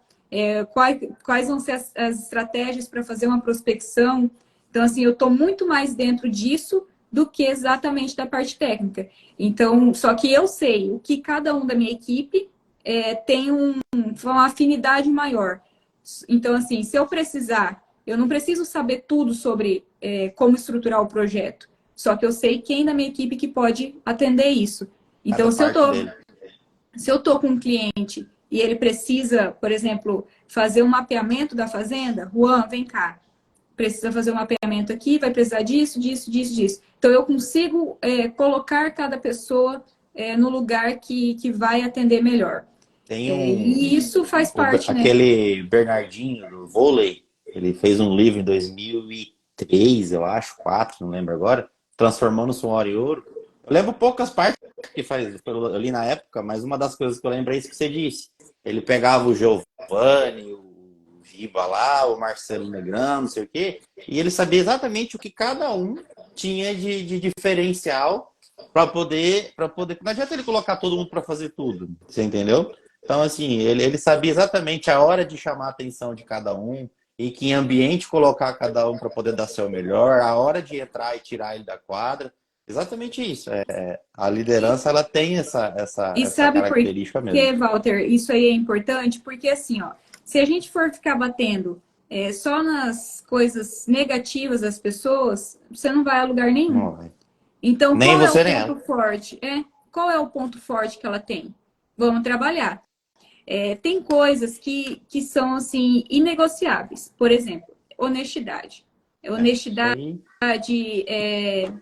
quais vão ser as estratégias para fazer uma prospecção. Então, assim, eu estou muito mais dentro disso do que exatamente da parte técnica. Então, só que eu sei o que cada um da minha equipe tem uma afinidade maior. Então, assim, se eu precisar, eu não preciso saber tudo sobre como estruturar o projeto. Só que eu sei quem da minha equipe que pode atender isso. Então, Cada parte dele. se eu tô com um cliente e ele precisa, por exemplo, fazer um mapeamento da fazenda, Juan, vem cá. Precisa fazer um mapeamento aqui, vai precisar disso, disso, disso, disso. Então, eu consigo colocar cada pessoa no lugar que vai atender melhor. Tem E isso faz parte, né? aquele Bernardinho do vôlei, ele fez um livro em 2003, eu acho, 4, não lembro agora, transformando suor em ouro. Eu lembro poucas partes que faz ali na época, mas uma das coisas que eu lembro é isso que você disse. Ele pegava o Giovanni, o Giba lá, o Marcelo Negrão, não sei o quê, e ele sabia exatamente o que cada um tinha de diferencial para poder. Não adianta ele colocar todo mundo para fazer tudo, você entendeu? Então, assim, ele sabia exatamente a hora de chamar a atenção de cada um e que ambiente colocar cada um para poder dar seu melhor, a hora de entrar e tirar ele da quadra. Exatamente isso. A liderança ela tem E essa sabe por característica mesmo. quê, Walter? Isso aí é importante, porque assim, ó, se a gente for ficar batendo só nas coisas negativas das pessoas, você não vai a lugar nenhum. Não, Então, nem qual é o você nem ponto ela. forte? Qual é o ponto forte que ela tem? Vamos trabalhar. Tem coisas que são, assim, inegociáveis. Por exemplo, honestidade. Isso Honestidade, aí.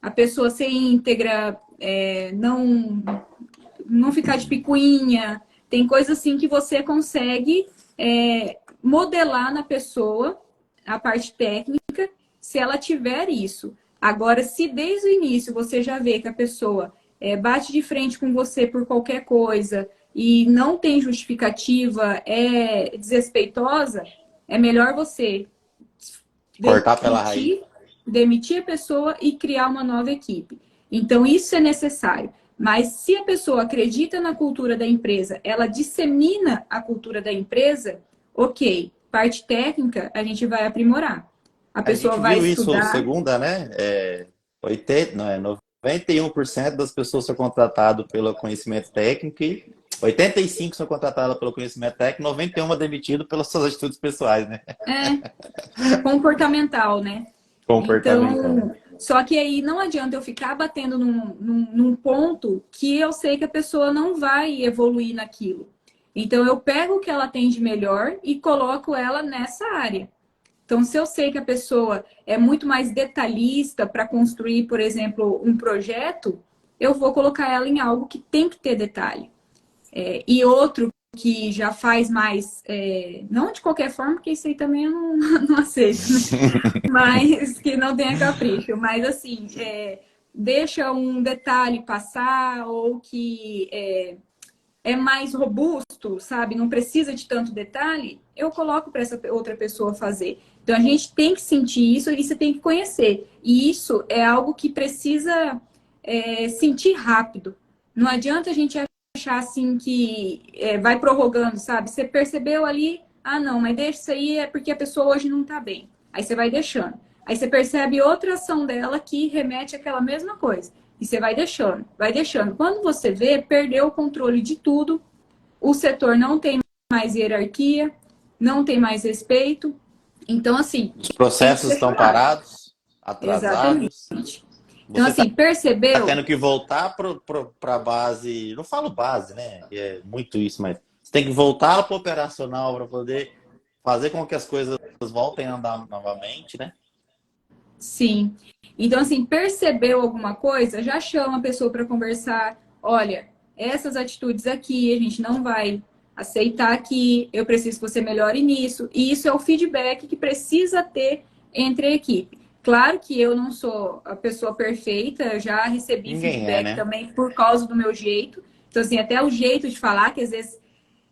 a pessoa ser íntegra, não ficar de picuinha. Tem coisas, assim, que você consegue modelar na pessoa, a parte técnica, se ela tiver isso. Agora, se desde o início você já vê que a pessoa bate de frente com você por qualquer coisa e não tem justificativa, é desrespeitosa, é melhor você Cortar pela raiz. demitir a pessoa e criar uma nova equipe. Então, isso é necessário. Mas se a pessoa acredita na cultura da empresa, ela dissemina a cultura da empresa, ok. Parte técnica, a gente vai aprimorar. A A pessoa gente vai viu isso estudar. segunda, né? 80, não, 91% das pessoas são contratadas pelo conhecimento técnico e 85% são contratadas pelo conhecimento técnico, 91% demitido pelas suas atitudes pessoais, né? Comportamental, né? Comportamental. Então, só que aí não adianta eu ficar batendo num ponto que eu sei que a pessoa não vai evoluir naquilo. Então, eu pego o que ela tem de melhor e coloco ela nessa área. Então, se eu sei que a pessoa é muito mais detalhista para construir, por exemplo, um projeto, eu vou colocar ela em algo que tem que ter detalhe. E outro que já faz mais, não de qualquer forma, porque isso aí também eu não, não aceito, né? Mas que não tenha capricho. Mas assim, deixa um detalhe passar ou que é mais robusto, sabe? Não precisa de tanto detalhe, eu coloco para essa outra pessoa fazer. Então a gente tem que sentir isso e você tem que conhecer. E isso é algo que precisa sentir rápido. Não adianta a gente achar assim que vai prorrogando, sabe? Você percebeu ali, ah, não, mas deixa isso aí é porque a pessoa hoje não tá bem. Aí você vai deixando. Aí você percebe outra ação dela que remete àquela mesma coisa. E você vai deixando, vai deixando. Quando você vê, perdeu o controle de tudo, o setor não tem mais hierarquia, não tem mais respeito. Então, assim, Os tem que processos ser estão chorado. parados, atrasados. Exatamente. Então, Você está assim, percebeu? tendo que voltar para a base. Não falo base, né? Que é muito isso, mas você tem que voltar para o operacional para poder fazer com que as coisas voltem a andar novamente, né? Sim. Então, assim, percebeu alguma coisa, já chama a pessoa para conversar. Olha, essas atitudes aqui a gente não vai Aceitar que eu preciso que você melhore nisso. E isso é o feedback que precisa ter entre a equipe. Claro que eu não sou a pessoa perfeita, eu já recebi Ninguém é, feedback né? também por causa do meu jeito. Então, assim, até o jeito de falar, que às vezes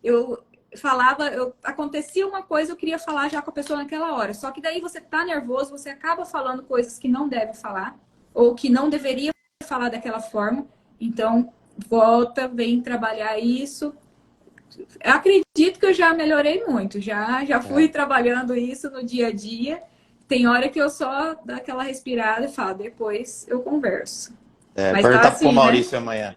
eu falava, acontecia uma coisa, eu queria falar já com a pessoa naquela hora. Só que daí você tá nervoso, você acaba falando coisas que não deve falar, ou que não deveria falar daquela forma. Então, volta, vem trabalhar isso. Eu acredito que eu já melhorei muito, já fui É. trabalhando isso no dia a dia. Tem hora que eu só dou aquela respirada e falo, depois eu converso. É, Mas tá perguntar pro assim, né? Maurício amanhã.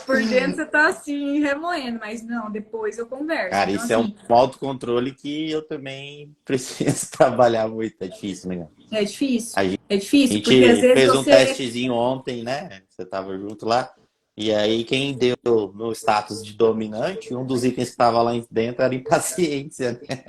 Por dentro você tá assim, remoendo, mas não, depois eu converso. Cara, Então, isso é um assim, autocontrole que eu também preciso trabalhar muito. É difícil, né? é difícil. A É difícil, porque às gente vezes fez um você. testezinho ontem, né? Você tava junto lá. E aí, quem deu no status de dominante, um dos itens que estava lá dentro era impaciência, né?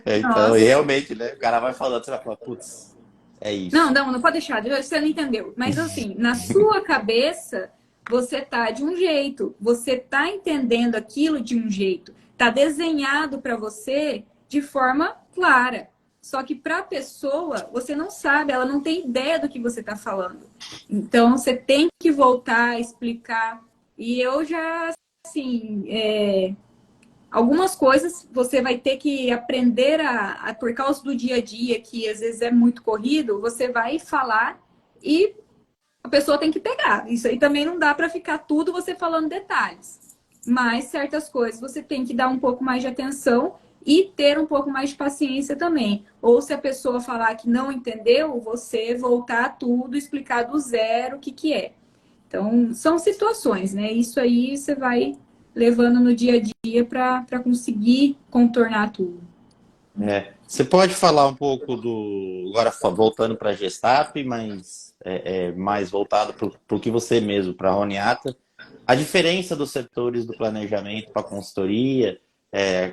Então, Nossa. realmente, né? O cara vai falando, você vai falar, putz, é Não, isso. não, não pode deixar, você não entendeu. Mas assim, na sua cabeça, você tá de um jeito, você tá entendendo aquilo de um jeito, tá desenhado para você de forma clara. Só que para a pessoa, você não sabe, ela não tem ideia do que você está falando. Então, você tem que voltar a explicar. E eu já, assim, algumas coisas você vai ter que aprender por causa do dia a dia, que às vezes é muito corrido, você vai falar e a pessoa tem que pegar. Isso aí também não dá para ficar tudo você falando detalhes. Mas certas coisas você tem que dar um pouco mais de atenção e ter um pouco mais de paciência também. Ou se a pessoa falar que não entendeu, você voltar tudo, explicar do zero o que que é. Então, são situações, né? Isso aí você vai levando no dia a dia para conseguir contornar tudo. É. Você pode falar um pouco do. Agora, voltando para a Gestap, mas mais voltado para o que você mesmo, para a Roniata, a diferença dos setores do planejamento para a consultoria,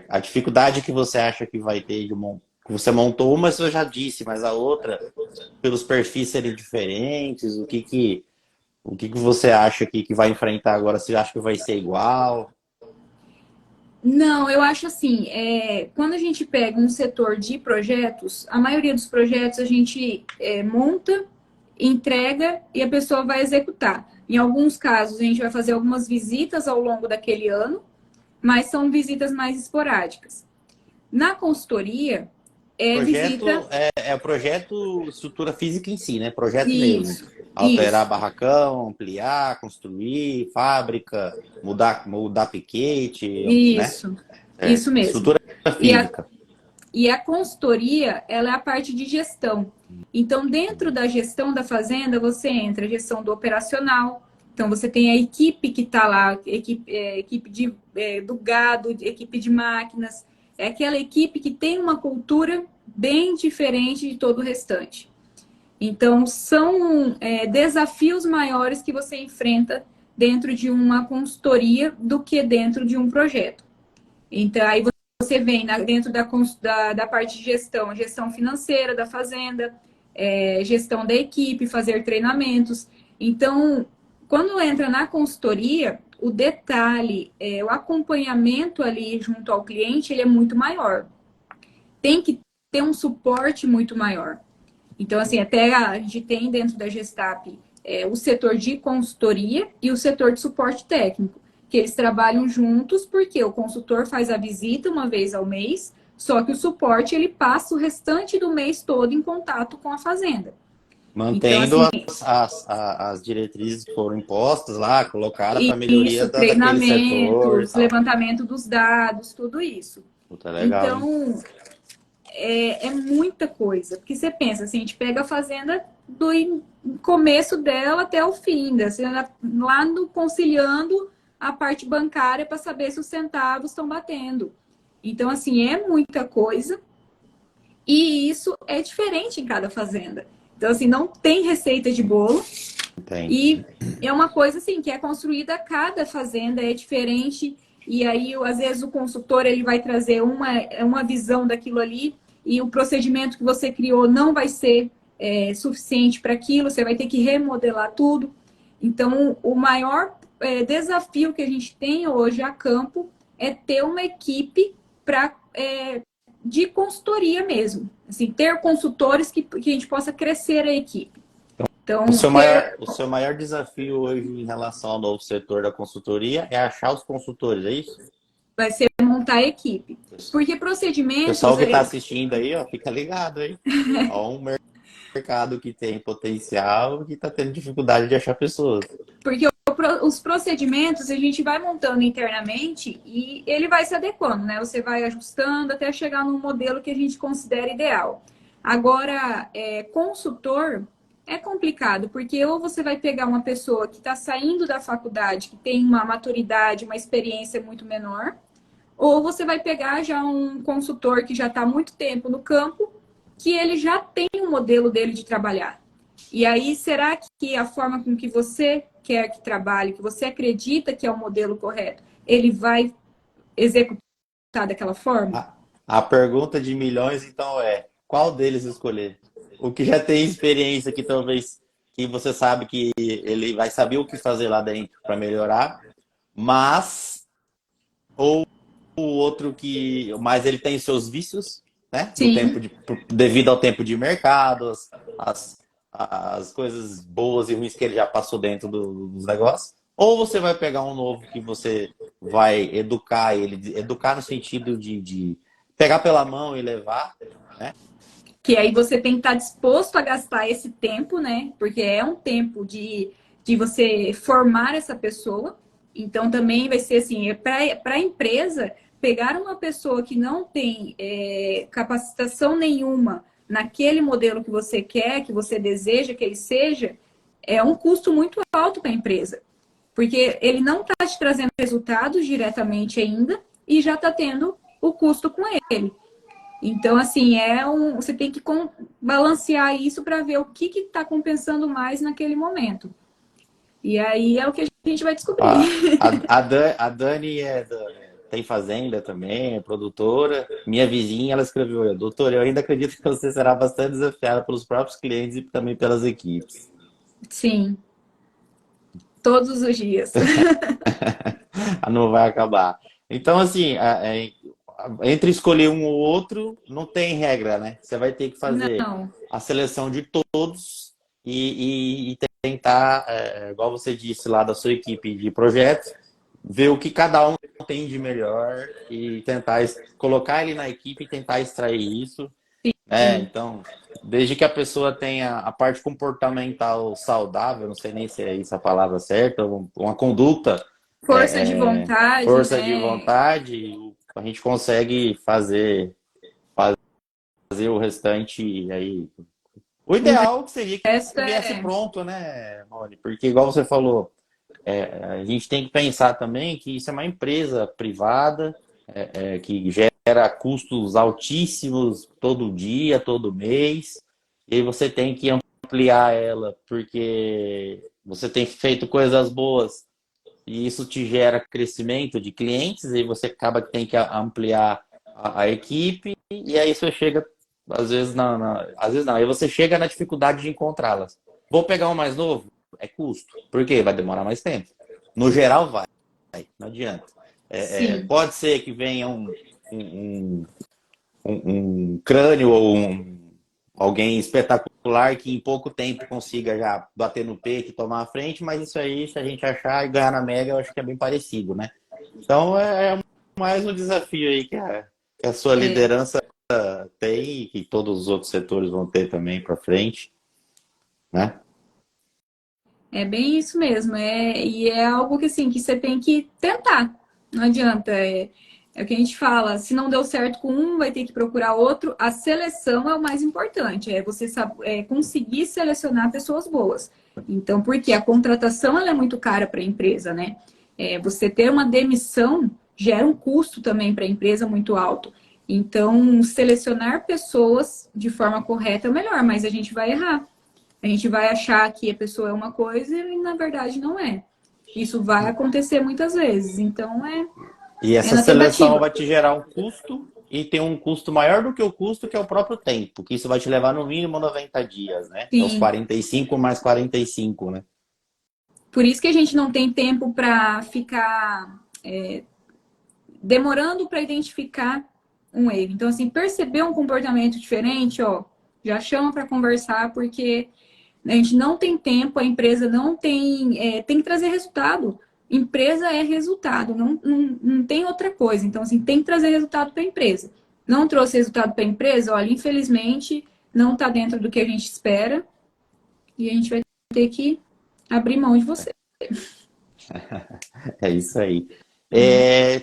a dificuldade que você acha que vai ter que você montou uma, você já disse, mas a outra, pelos perfis serem diferentes, o que você acha que vai enfrentar agora? Você acha que vai ser igual? Não, eu acho assim, quando a gente pega um setor de projetos, a maioria dos projetos a gente monta, entrega e a pessoa vai executar. Em alguns casos, a gente vai fazer algumas visitas ao longo daquele ano, mas são visitas mais esporádicas. Na consultoria, é visita. Projeto é o projeto estrutura física em si, né? Projeto mesmo. Isso, Alterar isso, barracão, ampliar, construir, fábrica, mudar piquete, né? isso, isso mesmo. Estrutura E a, física. e a consultoria, ela é a parte de gestão. Então, dentro da gestão da fazenda, você entra a gestão do operacional. Então, você tem a equipe que está lá, equipe do gado, equipe de máquinas. É aquela equipe que tem uma cultura bem diferente de todo o restante. Então, são desafios maiores que você enfrenta dentro de uma consultoria do que dentro de um projeto. Então, aí você vem dentro da parte de gestão, gestão financeira da fazenda, gestão da equipe, fazer treinamentos. Então, quando entra na consultoria, o detalhe, o acompanhamento ali junto ao cliente, ele é muito maior. Tem que ter um suporte muito maior. Então, assim, até a gente tem dentro da Gestap o setor de consultoria e o setor de suporte técnico, que eles trabalham juntos porque o consultor faz a visita uma vez ao mês, só que o suporte ele passa o restante do mês todo em contato com a fazenda. Então, Mantendo assim, as diretrizes que foram impostas lá, colocadas para melhoria isso, daquele setor e treinamentos, tal. levantamento dos dados, tudo isso. Puta, legal, hein? Então, é muita coisa. Porque você pensa, assim, a gente pega a fazenda do começo dela até o fim, lá no conciliando a parte bancária para saber se os centavos estão batendo. Então, assim, é muita coisa e isso é diferente em cada fazenda. Então, assim, não tem receita de bolo Tem. e é uma coisa, assim, que é construída a cada fazenda, é diferente. E aí, às vezes, o consultor ele vai trazer uma visão daquilo ali e o procedimento que você criou não vai ser suficiente para aquilo, você vai ter que remodelar tudo. Então, o maior desafio que a gente tem hoje a campo é ter uma equipe de consultoria mesmo. Assim, ter consultores que a gente possa crescer a equipe. Então, O seu maior desafio hoje em relação ao novo setor da consultoria é achar os consultores, é isso? vai ser montar a equipe. Porque O procedimentos... pessoal que está assistindo aí, ó, fica ligado, hein? Ó, um mercado que tem potencial e que está tendo dificuldade de achar pessoas. Porque os procedimentos a gente vai montando internamente e ele vai se adequando, né? Você vai ajustando até chegar num modelo que a gente considera ideal. Agora, consultor é complicado, porque ou você vai pegar uma pessoa que está saindo da faculdade, que tem uma maturidade, uma experiência muito menor, ou você vai pegar já um consultor que já está há muito tempo no campo, que ele já tem um modelo dele de trabalhar. E aí, será que a forma com que você quer que trabalhe, que você acredita que é o modelo correto, ele vai executar daquela forma? A pergunta de milhões, então, é: qual deles escolher? O que já tem experiência que talvez que você sabe que ele vai saber o que fazer lá dentro para melhorar, mas ou o outro que, mas ele tem seus vícios, né? Do tempo Sim, devido ao tempo de mercado, as, as coisas boas e ruins que ele já passou dentro dos negócios. Ou você vai pegar um novo que você vai educar ele, educar no sentido de pegar pela mão e levar, né? que aí você tem que estar disposto a gastar esse tempo, né? Porque é um tempo de você formar essa pessoa. Então, também vai ser assim, para a empresa, pegar uma pessoa que não tem capacitação nenhuma naquele modelo que você quer, que você deseja que ele seja, é um custo muito alto para a empresa. Porque ele não está te trazendo resultados diretamente ainda e já está tendo o custo com ele. Então, assim, você tem que balancear isso para ver o que está compensando mais naquele momento. E aí é o que a gente vai descobrir. A Dani tem fazenda também, é produtora. Minha vizinha, ela escreveu: doutor, eu ainda acredito que você será bastante desafiada pelos próprios clientes e também pelas equipes. Sim, todos os dias. Não vai acabar. Então, assim, entre escolher um ou outro, não tem regra, né? Você vai ter que fazer Não, a seleção de todos e tentar, igual você disse lá da sua equipe de projetos, ver o que cada um tem de melhor e tentar colocar ele na equipe e tentar extrair isso. sim. Então, desde que a pessoa tenha a parte comportamental saudável, não sei nem se é isso a palavra certa, uma conduta, Força de vontade, força de né? vontade, a gente consegue fazer o restante aí. O O ideal seria que resto viesse pronto, né, Rony? Porque, igual você falou, a gente tem que pensar também que isso é uma empresa privada, que gera custos altíssimos todo dia, todo mês, e aí você tem que ampliar ela, porque você tem feito coisas boas e isso te gera crescimento de clientes, e você acaba que tem que ampliar a equipe, e aí você chega, às vezes, às vezes não, aí você chega na dificuldade de encontrá-las. Vou pegar um mais novo? É custo. Por quê? Vai demorar mais tempo. No geral, vai. Não adianta. sim. Pode ser que venha um, um crânio ou alguém espetacular que em pouco tempo consiga já bater no peito e tomar a frente, mas isso aí, se a gente achar e ganhar na Mega, eu acho que é bem parecido, né? Então é mais um desafio aí que a sua É, liderança tem e que todos os outros setores vão ter também para frente, né? é bem isso mesmo. E é algo que, assim, que você tem que tentar. Não adianta. É o que a gente fala. Se não deu certo com um, vai ter que procurar outro. A seleção é o mais importante. É você conseguir selecionar pessoas boas. Então, porque a contratação ela é muito cara para a empresa, né? Você ter uma demissão gera um custo também para a empresa muito alto. Então, selecionar pessoas de forma correta é o melhor, mas a gente vai errar. A gente vai achar que a pessoa é uma coisa e na verdade não é. Isso vai acontecer muitas vezes. Então E é essa na seleção tentativa. vai te gerar um custo e tem um custo maior do que o custo, que é o próprio tempo, que isso vai te levar no mínimo 90 dias, né? É os Sim, 45 mais 45, né? Por isso que a gente não tem tempo para ficar demorando para identificar um erro. Então, assim, perceber um comportamento diferente, ó, já chama para conversar, porque a gente não tem tempo, a empresa não tem, tem que trazer resultado. Empresa é resultado, não tem outra coisa. Então, assim, tem que trazer resultado para a empresa. Não trouxe resultado para a empresa, olha, infelizmente, não está dentro do que a gente espera e a gente vai ter que abrir mão de você. É isso aí.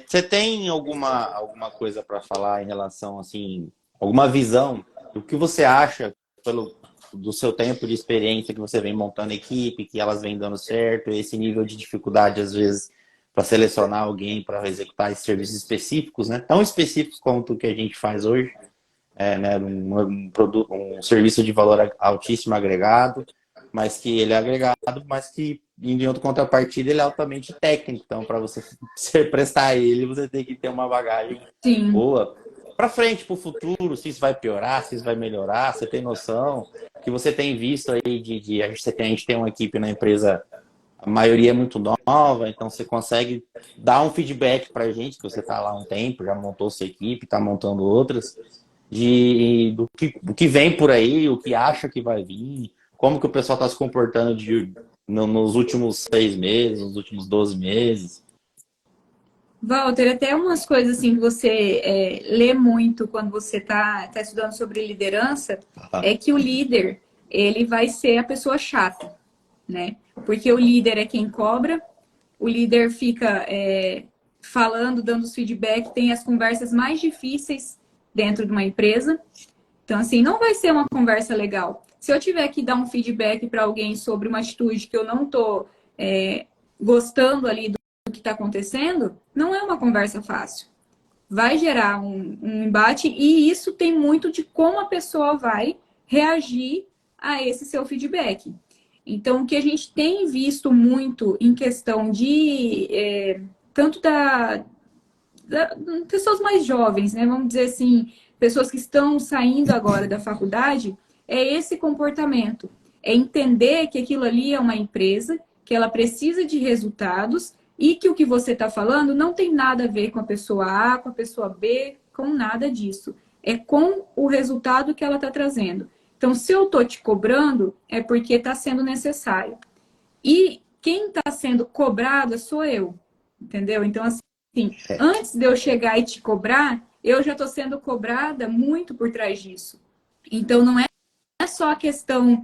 Você tem alguma coisa para falar em relação, assim, alguma visão do que você acha do seu tempo de experiência que você vem montando equipe, que elas vêm dando certo, esse nível de dificuldade, às vezes, para selecionar alguém para executar esses serviços específicos, né? Tão específicos quanto o que a gente faz hoje, né? Um serviço de valor altíssimo agregado, mas que ele é agregado, mas que em outra contrapartida ele é altamente técnico. Então, para você prestar ele, você tem que ter uma bagagem Sim. boa para frente, para o futuro, se isso vai piorar, se isso vai melhorar, você tem noção que você tem visto aí a gente tem uma equipe na empresa, a maioria é muito nova, então você consegue dar um feedback para a gente, que você está lá há um tempo, já montou sua equipe, está montando outras, do que vem por aí, o que acha que vai vir, como que o pessoal está se comportando nos últimos 6 meses, nos últimos 12 meses. Walter, até umas coisas assim que você lê muito quando você tá estudando sobre liderança, é que o líder, ele vai ser a pessoa chata, né? Porque o líder é quem cobra, o líder fica falando, dando os feedback, tem as conversas mais difíceis dentro de uma empresa. Então, assim, não vai ser uma conversa legal. Se eu tiver que dar um feedback para alguém sobre uma atitude que eu não estou gostando ali do que está acontecendo, não é uma conversa fácil. Vai gerar um embate e isso tem muito de como a pessoa vai reagir a esse seu feedback. Então, o que a gente tem visto muito em questão de tanto pessoas mais jovens, né? Vamos dizer assim, pessoas que estão saindo agora da faculdade, é esse comportamento. É entender que aquilo ali é uma empresa, que ela precisa de resultados e que o que você está falando não tem nada a ver com a pessoa A, com a pessoa B, com nada disso. É com o resultado que ela está trazendo. Então, se eu estou te cobrando, é porque está sendo necessário. E quem está sendo cobrado sou eu, entendeu? Então, assim, antes de eu chegar e te cobrar, eu já estou sendo cobrada muito por trás disso. Então, não é só a questão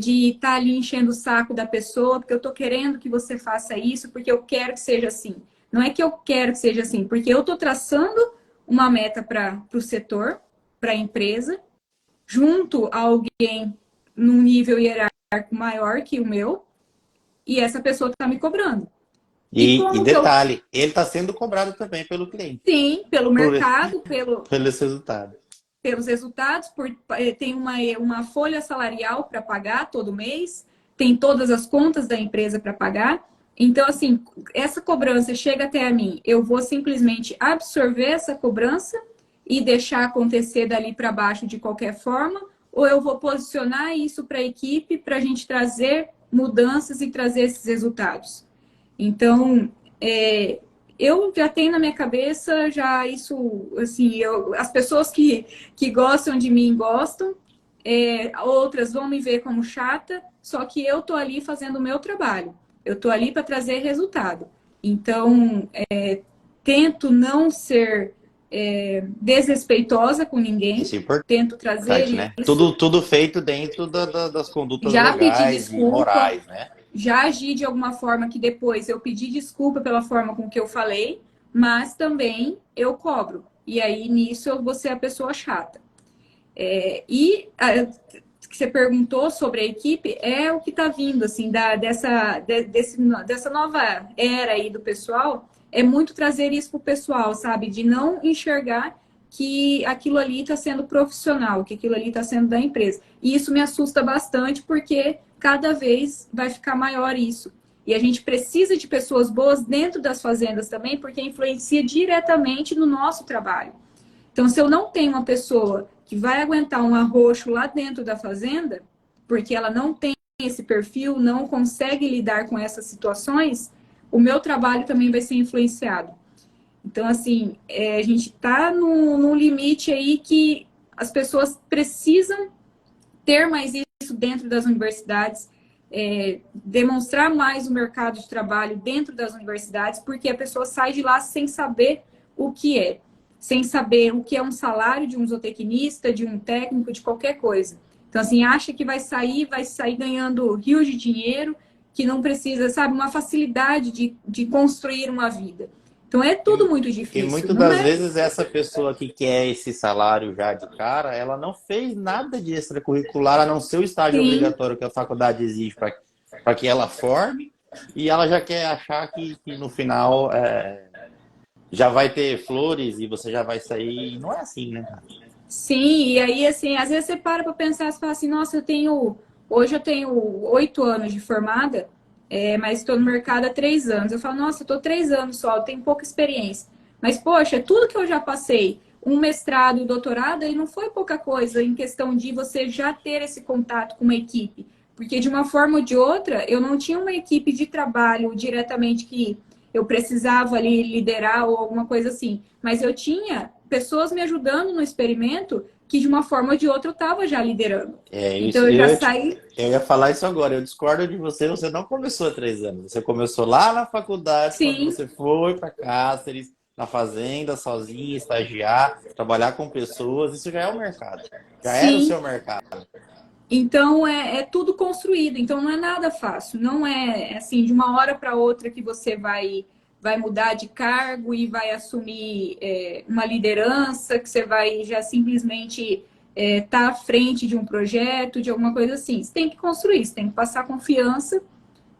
de estar ali enchendo o saco da pessoa, porque eu estou querendo que você faça isso, porque eu quero que seja assim. Não é que eu quero que seja assim, porque eu estou traçando uma meta para o setor, para a empresa, junto a alguém num nível hierárquico maior que o meu, e essa pessoa está me cobrando. E E como que eu... detalhe, ele está sendo cobrado também pelo cliente, Sim, pelo por, mercado, pelos resultados. pelos resultados, tem uma folha salarial para pagar todo mês, tem todas as contas da empresa para pagar. Então, assim, essa cobrança chega até a mim, eu vou simplesmente absorver essa cobrança e deixar acontecer dali para baixo de qualquer forma, ou eu vou posicionar isso para a equipe para a gente trazer mudanças e trazer esses resultados. Então, eu já tenho na minha cabeça já isso, assim, as pessoas que gostam de mim gostam, outras vão me ver como chata, só que eu tô ali fazendo o meu trabalho. Eu tô ali para trazer resultado. Então, tento não ser desrespeitosa com ninguém, Isso é tento trazer importante, né? isso. Tudo feito dentro das condutas Já pedi legais e desculpa, morais, né? já agi de alguma forma que depois eu pedi desculpa pela forma com que eu falei, mas também eu cobro. E aí nisso eu vou ser a pessoa chata. Que você perguntou sobre a equipe é o que está vindo, assim, dessa nova era aí do pessoal, é muito trazer isso para o pessoal, sabe? De não enxergar que aquilo ali está sendo profissional, que aquilo ali está sendo da empresa. E isso me assusta bastante, porque cada vez vai ficar maior isso. E a gente precisa de pessoas boas dentro das fazendas também, porque influencia diretamente no nosso trabalho. Então, se eu não tenho uma pessoa que vai aguentar um arroxo lá dentro da fazenda, porque ela não tem esse perfil, não consegue lidar com essas situações, o meu trabalho também vai ser influenciado. Então, assim, a gente está num limite aí que as pessoas precisam ter mais isso dentro das universidades, demonstrar mais o mercado de trabalho dentro das universidades, porque a pessoa sai de lá sem saber o que é, sem saber o que é um salário de um zootecnista, de um técnico, de qualquer coisa. Então, assim, acha que vai sair ganhando rios de dinheiro, que não precisa, sabe, uma facilidade de construir uma vida. Então, é tudo muito E difícil, muitas não das é? vezes essa pessoa que quer esse salário já de cara, ela não fez nada de extracurricular, a não ser o estágio Sim, obrigatório que a faculdade exige para que ela forme, e ela já quer achar que no final já vai ter flores e você já vai sair. Não é assim, né? sim, e aí, assim, às vezes você para pensar e fala assim, nossa, hoje eu tenho 8 anos de formada, mas estou no mercado há 3 anos. Eu falo, nossa, eu estou 3 anos só, eu tenho pouca experiência. Mas, poxa, tudo que eu já passei, um mestrado, um doutorado, ele não foi pouca coisa em questão de você já ter esse contato com uma equipe. Porque, de uma forma ou de outra, eu não tinha uma equipe de trabalho diretamente que eu precisava ali liderar ou alguma coisa assim. Mas eu tinha pessoas me ajudando no experimento que, de uma forma ou de outra, eu estava já liderando. É Então, isso. eu já saí. Eu ia falar isso agora. Eu discordo de você. Você não começou há 3 anos. Você começou lá na faculdade, quando Sim, você foi para Cáceres, na fazenda, sozinha, estagiar, trabalhar com pessoas. Isso já é o mercado. Já era o sim. seu mercado. Então, é tudo construído. Então, não é nada fácil. Não é assim, de uma hora para outra que você vai mudar de cargo e vai assumir uma liderança, que você vai já simplesmente estar à frente de um projeto, de alguma coisa assim. Você tem que construir, você tem que passar confiança,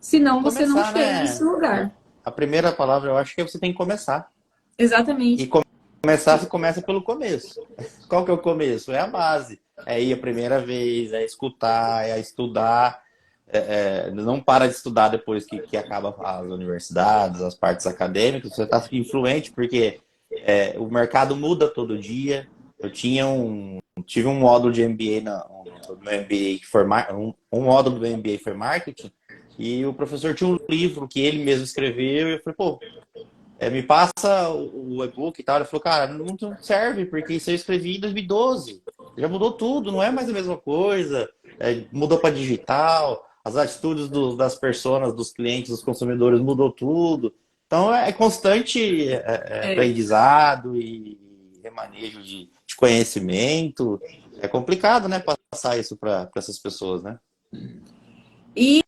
senão você não Começar, chega nesse né? lugar. A primeira palavra eu acho que você tem que começar. E Exatamente. começar se começa pelo começo. Qual que é o começo? É a base. É ir a primeira vez, é escutar, é estudar. Não para de estudar depois que acaba as universidades, as partes acadêmicas. Você está influente porque o mercado muda todo dia. Eu tive um módulo de MBA no meu MBA que foi um módulo do MBA foi marketing e o professor tinha um livro que ele mesmo escreveu e eu falei, pô, me passa o e-book e tal. Ele falou, cara, não serve, porque isso eu escrevi em 2012. Já mudou tudo, não é mais a mesma coisa. Mudou para digital, as atitudes das pessoas, dos clientes, dos consumidores, mudou tudo. Então é constante É. aprendizado e remanejo de conhecimento. É complicado, né, passar isso para essas pessoas, né? E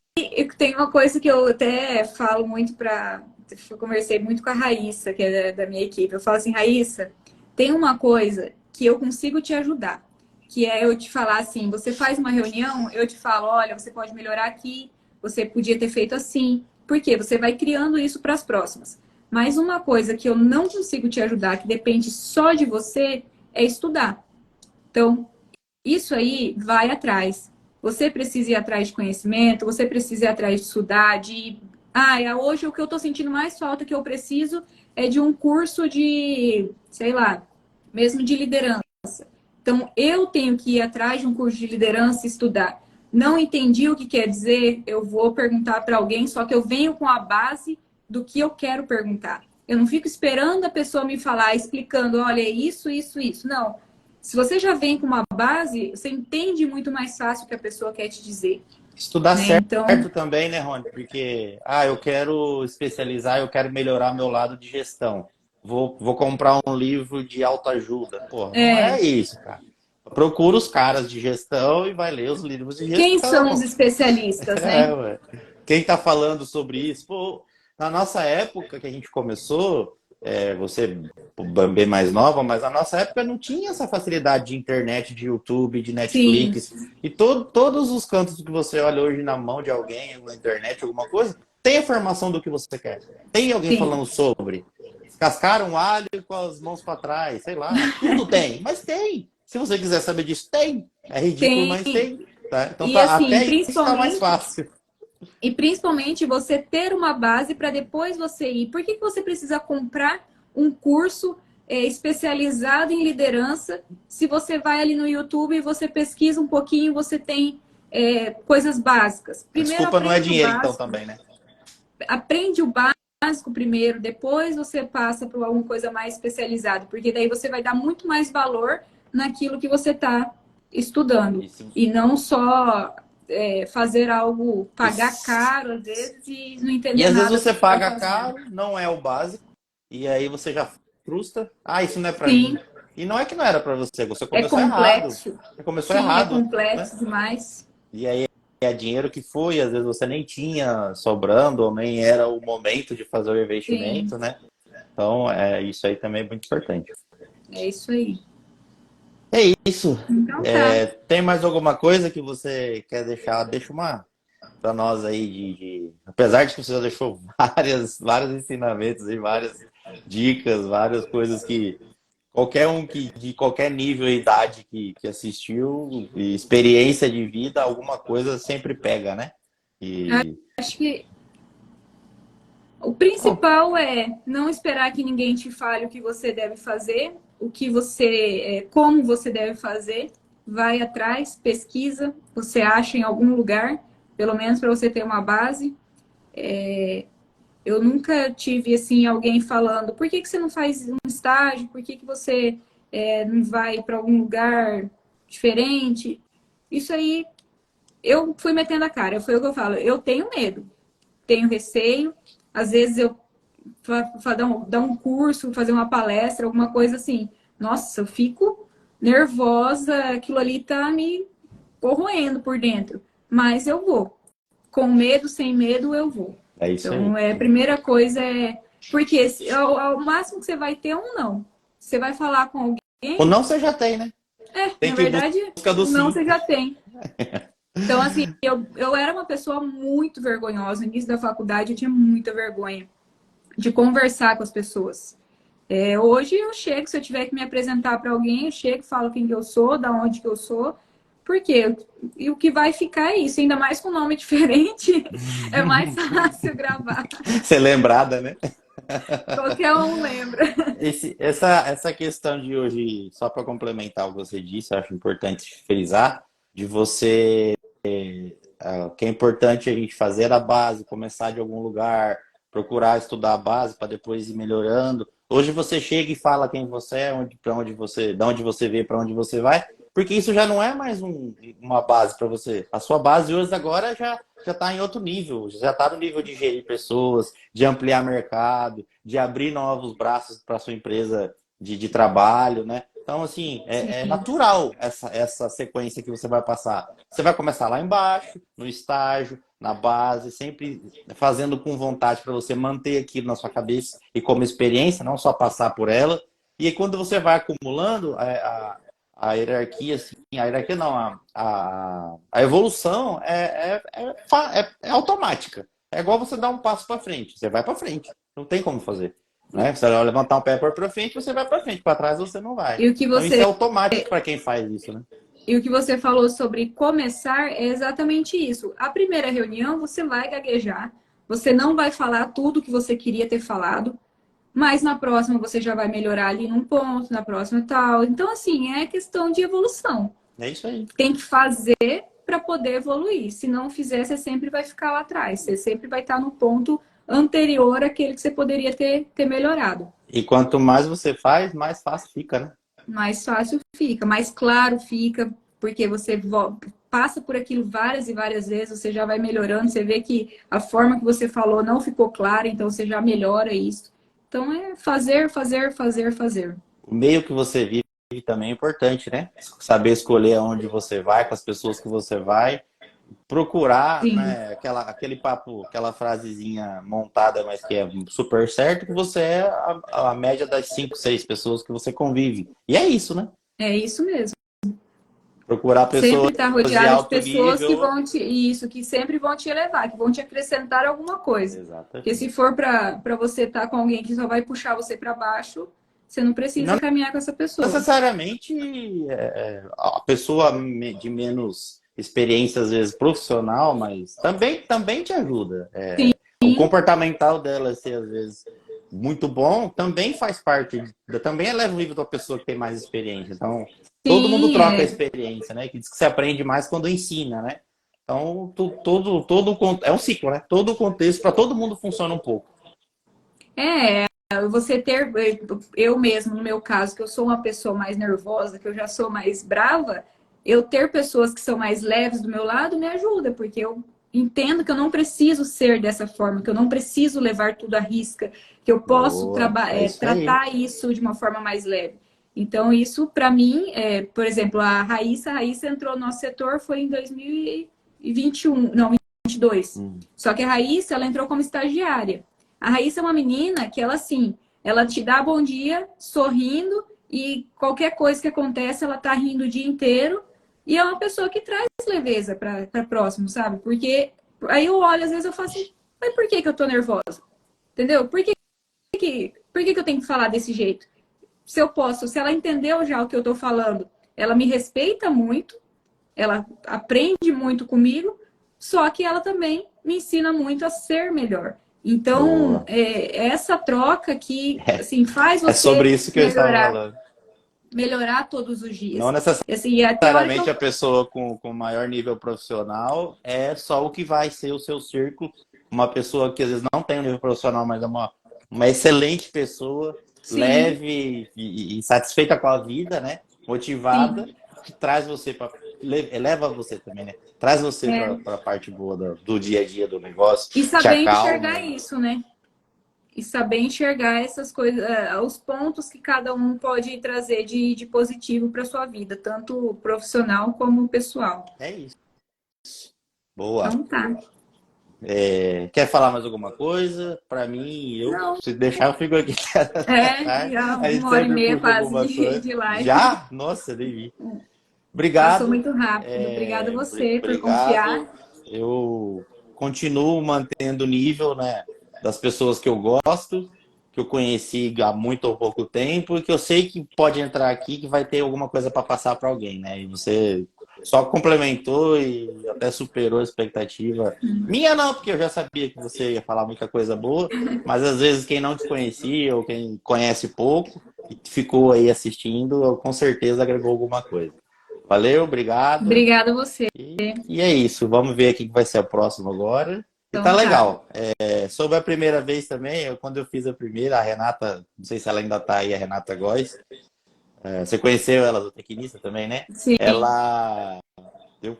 tem uma coisa que eu até falo muito para. Eu conversei muito com a Raíssa, que é da minha equipe. Eu falo assim, Raíssa, tem uma coisa que eu consigo te ajudar, que é eu te falar assim: você faz uma reunião, eu te falo, olha, você pode melhorar aqui, você podia ter feito assim. Por quê? Você vai criando isso para as próximas. Mas uma coisa que eu não consigo te ajudar, que depende só de você, é estudar. Então, isso aí vai atrás. Você precisa ir atrás de conhecimento, você precisa ir atrás de estudar, de. Hoje o que eu estou sentindo mais falta que eu preciso é de um curso de, sei lá, mesmo de liderança. Então, eu tenho que ir atrás de um curso de liderança e estudar. Não entendi o que quer dizer, eu vou perguntar para alguém, só que eu venho com a base do que eu quero perguntar. Eu não fico esperando a pessoa me falar, explicando, olha, é isso, isso, isso. Não. Se você já vem com uma base, você entende muito mais fácil o que a pessoa quer te dizer, Estudar né? Então, certo também, né, Rony? Porque, eu quero especializar, eu quero melhorar meu lado de gestão. Vou comprar um livro de autoajuda. Porra, não é, é isso, cara. Procura os caras de gestão e vai ler os livros de quem são os gestão. especialistas, né? Ué. Quem tá falando sobre isso? Pô, na nossa época que a gente começou, você bem mais nova, mas na nossa época não tinha essa facilidade de internet, de YouTube, de Sim, Netflix. E todos os cantos que você olha hoje na mão de alguém, na internet, alguma coisa, tem a informação do que você quer. Tem alguém sim. falando sobre. Cascaram um alho com as mãos para trás, sei lá. Tudo tem, mas tem. Se você quiser saber disso, tem. É ridículo, Tem. mas tem. Tá? Então E assim, até isso está mais principalmente fácil. E principalmente você ter uma base para depois você ir. Por que você precisa comprar um curso especializado em liderança se você vai ali no YouTube e você pesquisa um pouquinho, você tem coisas básicas. Primeiro Desculpa, não é aprende o dinheiro então básico, também, né? aprende o básico primeiro, depois você passa para alguma coisa mais especializada, porque daí você vai dar muito mais valor naquilo que você está estudando. Isso. E não só fazer algo, pagar Isso. caro às vezes e não E entender às vezes nada do você que está paga fazendo. caro, não é o básico, e aí você já frustra. Ah, isso não é pra Sim, mim. E não é que não era pra você, você é começou errado. complexo. Você começou Sim, é errado, né? complexo demais. E aí é dinheiro que foi, às vezes você nem tinha sobrando, ou nem era o momento de fazer o Sim, investimento, né? Então, isso aí também é muito importante. é isso aí. É isso. Então tá. Tem mais alguma coisa que você quer deixar? Deixa uma para nós aí apesar de que você já deixou vários ensinamentos e várias dicas, várias coisas que qualquer um que de qualquer nível e idade que assistiu, e experiência de vida, alguma coisa sempre pega, né? E Acho que o bom, principal é não esperar que ninguém te fale o que você deve fazer, o que você, como você deve fazer. Vai atrás, pesquisa, você acha em algum lugar, pelo menos para você ter uma base. Eu nunca tive assim alguém falando: por que que você não faz um estágio? Por que que você não vai para algum lugar diferente? Isso aí eu fui metendo a cara. Foi o que eu falo. Eu tenho medo, tenho receio. Às vezes eu dar um curso, fazer uma palestra, alguma coisa assim. Nossa, eu fico nervosa, aquilo ali tá me corroendo por dentro. Mas eu vou. Com medo, sem medo, eu vou. é isso aí. Então, a primeira coisa é. Porque ao máximo que você vai ter um não. Você vai falar com Ou alguém, não você já tem, né? Tem na que ir em verdade, busca do o não sim. você já tem. Então, assim, eu era uma pessoa muito vergonhosa. No início da faculdade, eu tinha muita vergonha de conversar com as pessoas. Hoje eu chego, se eu tiver que me apresentar para alguém, eu chego, falo quem que eu sou, da onde que eu sou, porque e o que vai ficar é isso, ainda mais com nome diferente, é mais fácil gravar. Ser lembrada, né? Qualquer um lembra. Essa questão de hoje, só para complementar o que você disse, eu acho importante frisar, de você, que é importante a gente fazer a base, começar de algum lugar, procurar estudar a base para depois ir melhorando. Hoje você chega e fala quem você é, para onde você, de onde você veio, para onde você vai, porque isso já não é mais uma base para você. A sua base hoje agora já está em outro nível, já está no nível de gerir pessoas, de ampliar mercado, de abrir novos braços para sua empresa de trabalho, né? Então, assim, é Sim, natural essa sequência que você vai passar. Você vai começar lá embaixo, no estágio, na base, sempre fazendo com vontade para você manter aquilo na sua cabeça e como experiência, não só passar por ela. E aí, quando você vai acumulando a hierarquia, assim, a hierarquia não, a evolução é automática. É igual você dar um passo para frente, você vai para frente, não tem como fazer. Né? Você vai levantar um pé para frente, você vai para frente, para trás você não vai. e o que Então isso é você automático para quem faz isso, né? e o que você falou sobre começar é exatamente isso. A primeira reunião você vai gaguejar, você não vai falar tudo que você queria ter falado, mas na próxima você já vai melhorar ali num ponto, na próxima tal. Então, assim, é questão de evolução. É isso aí. Tem que fazer para poder evoluir. Se não fizer, você sempre vai ficar lá atrás. Você sempre vai estar no ponto anterior àquele que você poderia ter melhorado. E quanto mais você faz, mais fácil fica, né? Mais fácil fica, mais claro fica, porque você passa por aquilo várias e várias vezes, você já vai melhorando, você vê que a forma que você falou não ficou clara, então você já melhora isso. Então é fazer, fazer, fazer, fazer. O meio que você vive também é importante, né? Saber escolher aonde você vai, com as pessoas que você vai, procurar, Sim, né, aquele papo, aquela frasezinha montada, mas que é super certo, que você é a média das 5, 6 pessoas que você convive. E é isso, né? é isso mesmo. Procurar Sempre pessoas estar de rodeado de alto pessoas que nível. vão te, isso, que sempre vão te elevar, que vão te acrescentar alguma coisa. Porque se Exatamente. for para você estar com alguém que só vai puxar você para baixo, você não E precisa não caminhar com essa pessoa. necessariamente a pessoa de menos experiência, às vezes profissional, mas também te ajuda. O Sim, comportamental dela ser, às vezes, muito bom, também faz parte, também eleva o nível da pessoa que tem mais experiência. Então, todo mundo sim, troca a experiência, né? Que diz que se aprende mais quando ensina, né? Então, é um ciclo, né? Todo o contexto, para todo mundo funciona um pouco. É, você ter, eu mesmo, no meu caso, que eu sou uma pessoa mais nervosa, que eu já sou mais brava, eu ter pessoas que são mais leves do meu lado me ajuda, porque eu entendo que eu não preciso ser dessa forma, que eu não preciso levar tudo à risca, que eu posso Boa, é isso aí. tratar isso de uma forma mais leve. Então, isso para mim, por exemplo, a Raíssa entrou no nosso setor foi em 2021, não, 2022. Só que a Raíssa, ela entrou como estagiária. A Raíssa é uma menina que ela, assim, ela te dá bom dia, sorrindo, e qualquer coisa que acontece, ela tá rindo o dia inteiro. E é uma pessoa que traz leveza para próximo, sabe? Porque aí eu olho, às vezes eu falo assim, mas por que que eu tô nervosa? Entendeu? Por que que eu tenho que falar desse jeito? Se eu posso, se ela entendeu já o que eu tô falando, ela me respeita muito, ela aprende muito comigo, só que ela também me ensina muito a ser melhor. Então, Boa. essa troca que assim faz É sobre você isso que eu estava melhorar, falando. melhorar todos os Não dias. E, assim, até a hora que necessariamente a eu pessoa com maior nível profissional é só o que vai ser o seu círculo. Uma pessoa que às vezes não tem um nível profissional, mas é uma excelente pessoa, sim, leve e satisfeita com a vida, né? Motivada, sim, que traz você para eleva você também, né? Traz você para é. a parte boa do dia a dia do negócio, E te saber enxergar acalma. isso, né? E saber enxergar essas coisas, os pontos que cada um pode trazer de positivo para sua vida, tanto profissional como pessoal. É isso. Boa. Então tá. Quer falar mais alguma coisa? Para mim, Não, se deixar, eu fico aqui até tarde. já A gente 1 hora e sempre meia puxa quase alguma coisa. de live. Já? Nossa, nem vi. Passou Obrigado. muito rápido. Obrigada a você por confiar. Obrigado. Eu continuo mantendo o nível, né, das pessoas que eu gosto, que eu conheci há muito ou pouco tempo e que eu sei que pode entrar aqui que vai ter alguma coisa para passar para alguém, né? E você só complementou e até superou a expectativa. Minha não, porque eu já sabia que você ia falar muita coisa boa, mas às vezes quem não te conhecia ou quem conhece pouco e ficou aí assistindo, com certeza agregou alguma coisa. Valeu, obrigado. Obrigada a você. E é isso. Vamos ver aqui que vai ser o próximo agora. E tá Então tá. legal. Sobre a primeira vez também, quando eu fiz a primeira, a Renata, não sei se ela ainda tá aí, a Renata Góes. Você conheceu ela, do Tecnista também, né? Sim. Ela. Eu,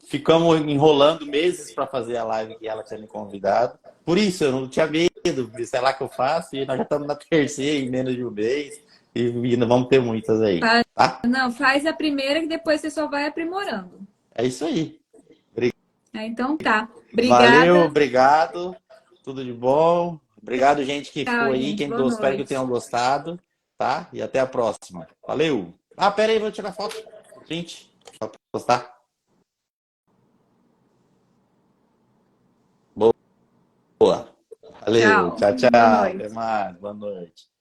ficamos enrolando meses para fazer a live que ela tinha me convidado. Por isso, eu não tinha medo, sei lá que eu faço, e nós já estamos na terceira em menos de um mês, e ainda vamos ter muitas aí, tá? Não, faz a primeira que depois você só vai aprimorando. É isso aí. Então tá. Valeu, Obrigada. obrigado. Tudo de bom. Obrigado, gente que ficou Tchau, aí. gente. Quem Boa gostou, espero que noite. tenham gostado, tá? E até a próxima. Valeu. Ah, pera aí, vou tirar foto. Gente, só pra postar. Boa. Valeu. Tchau. Tchau, Boa tchau. Até noite. mais. Boa noite.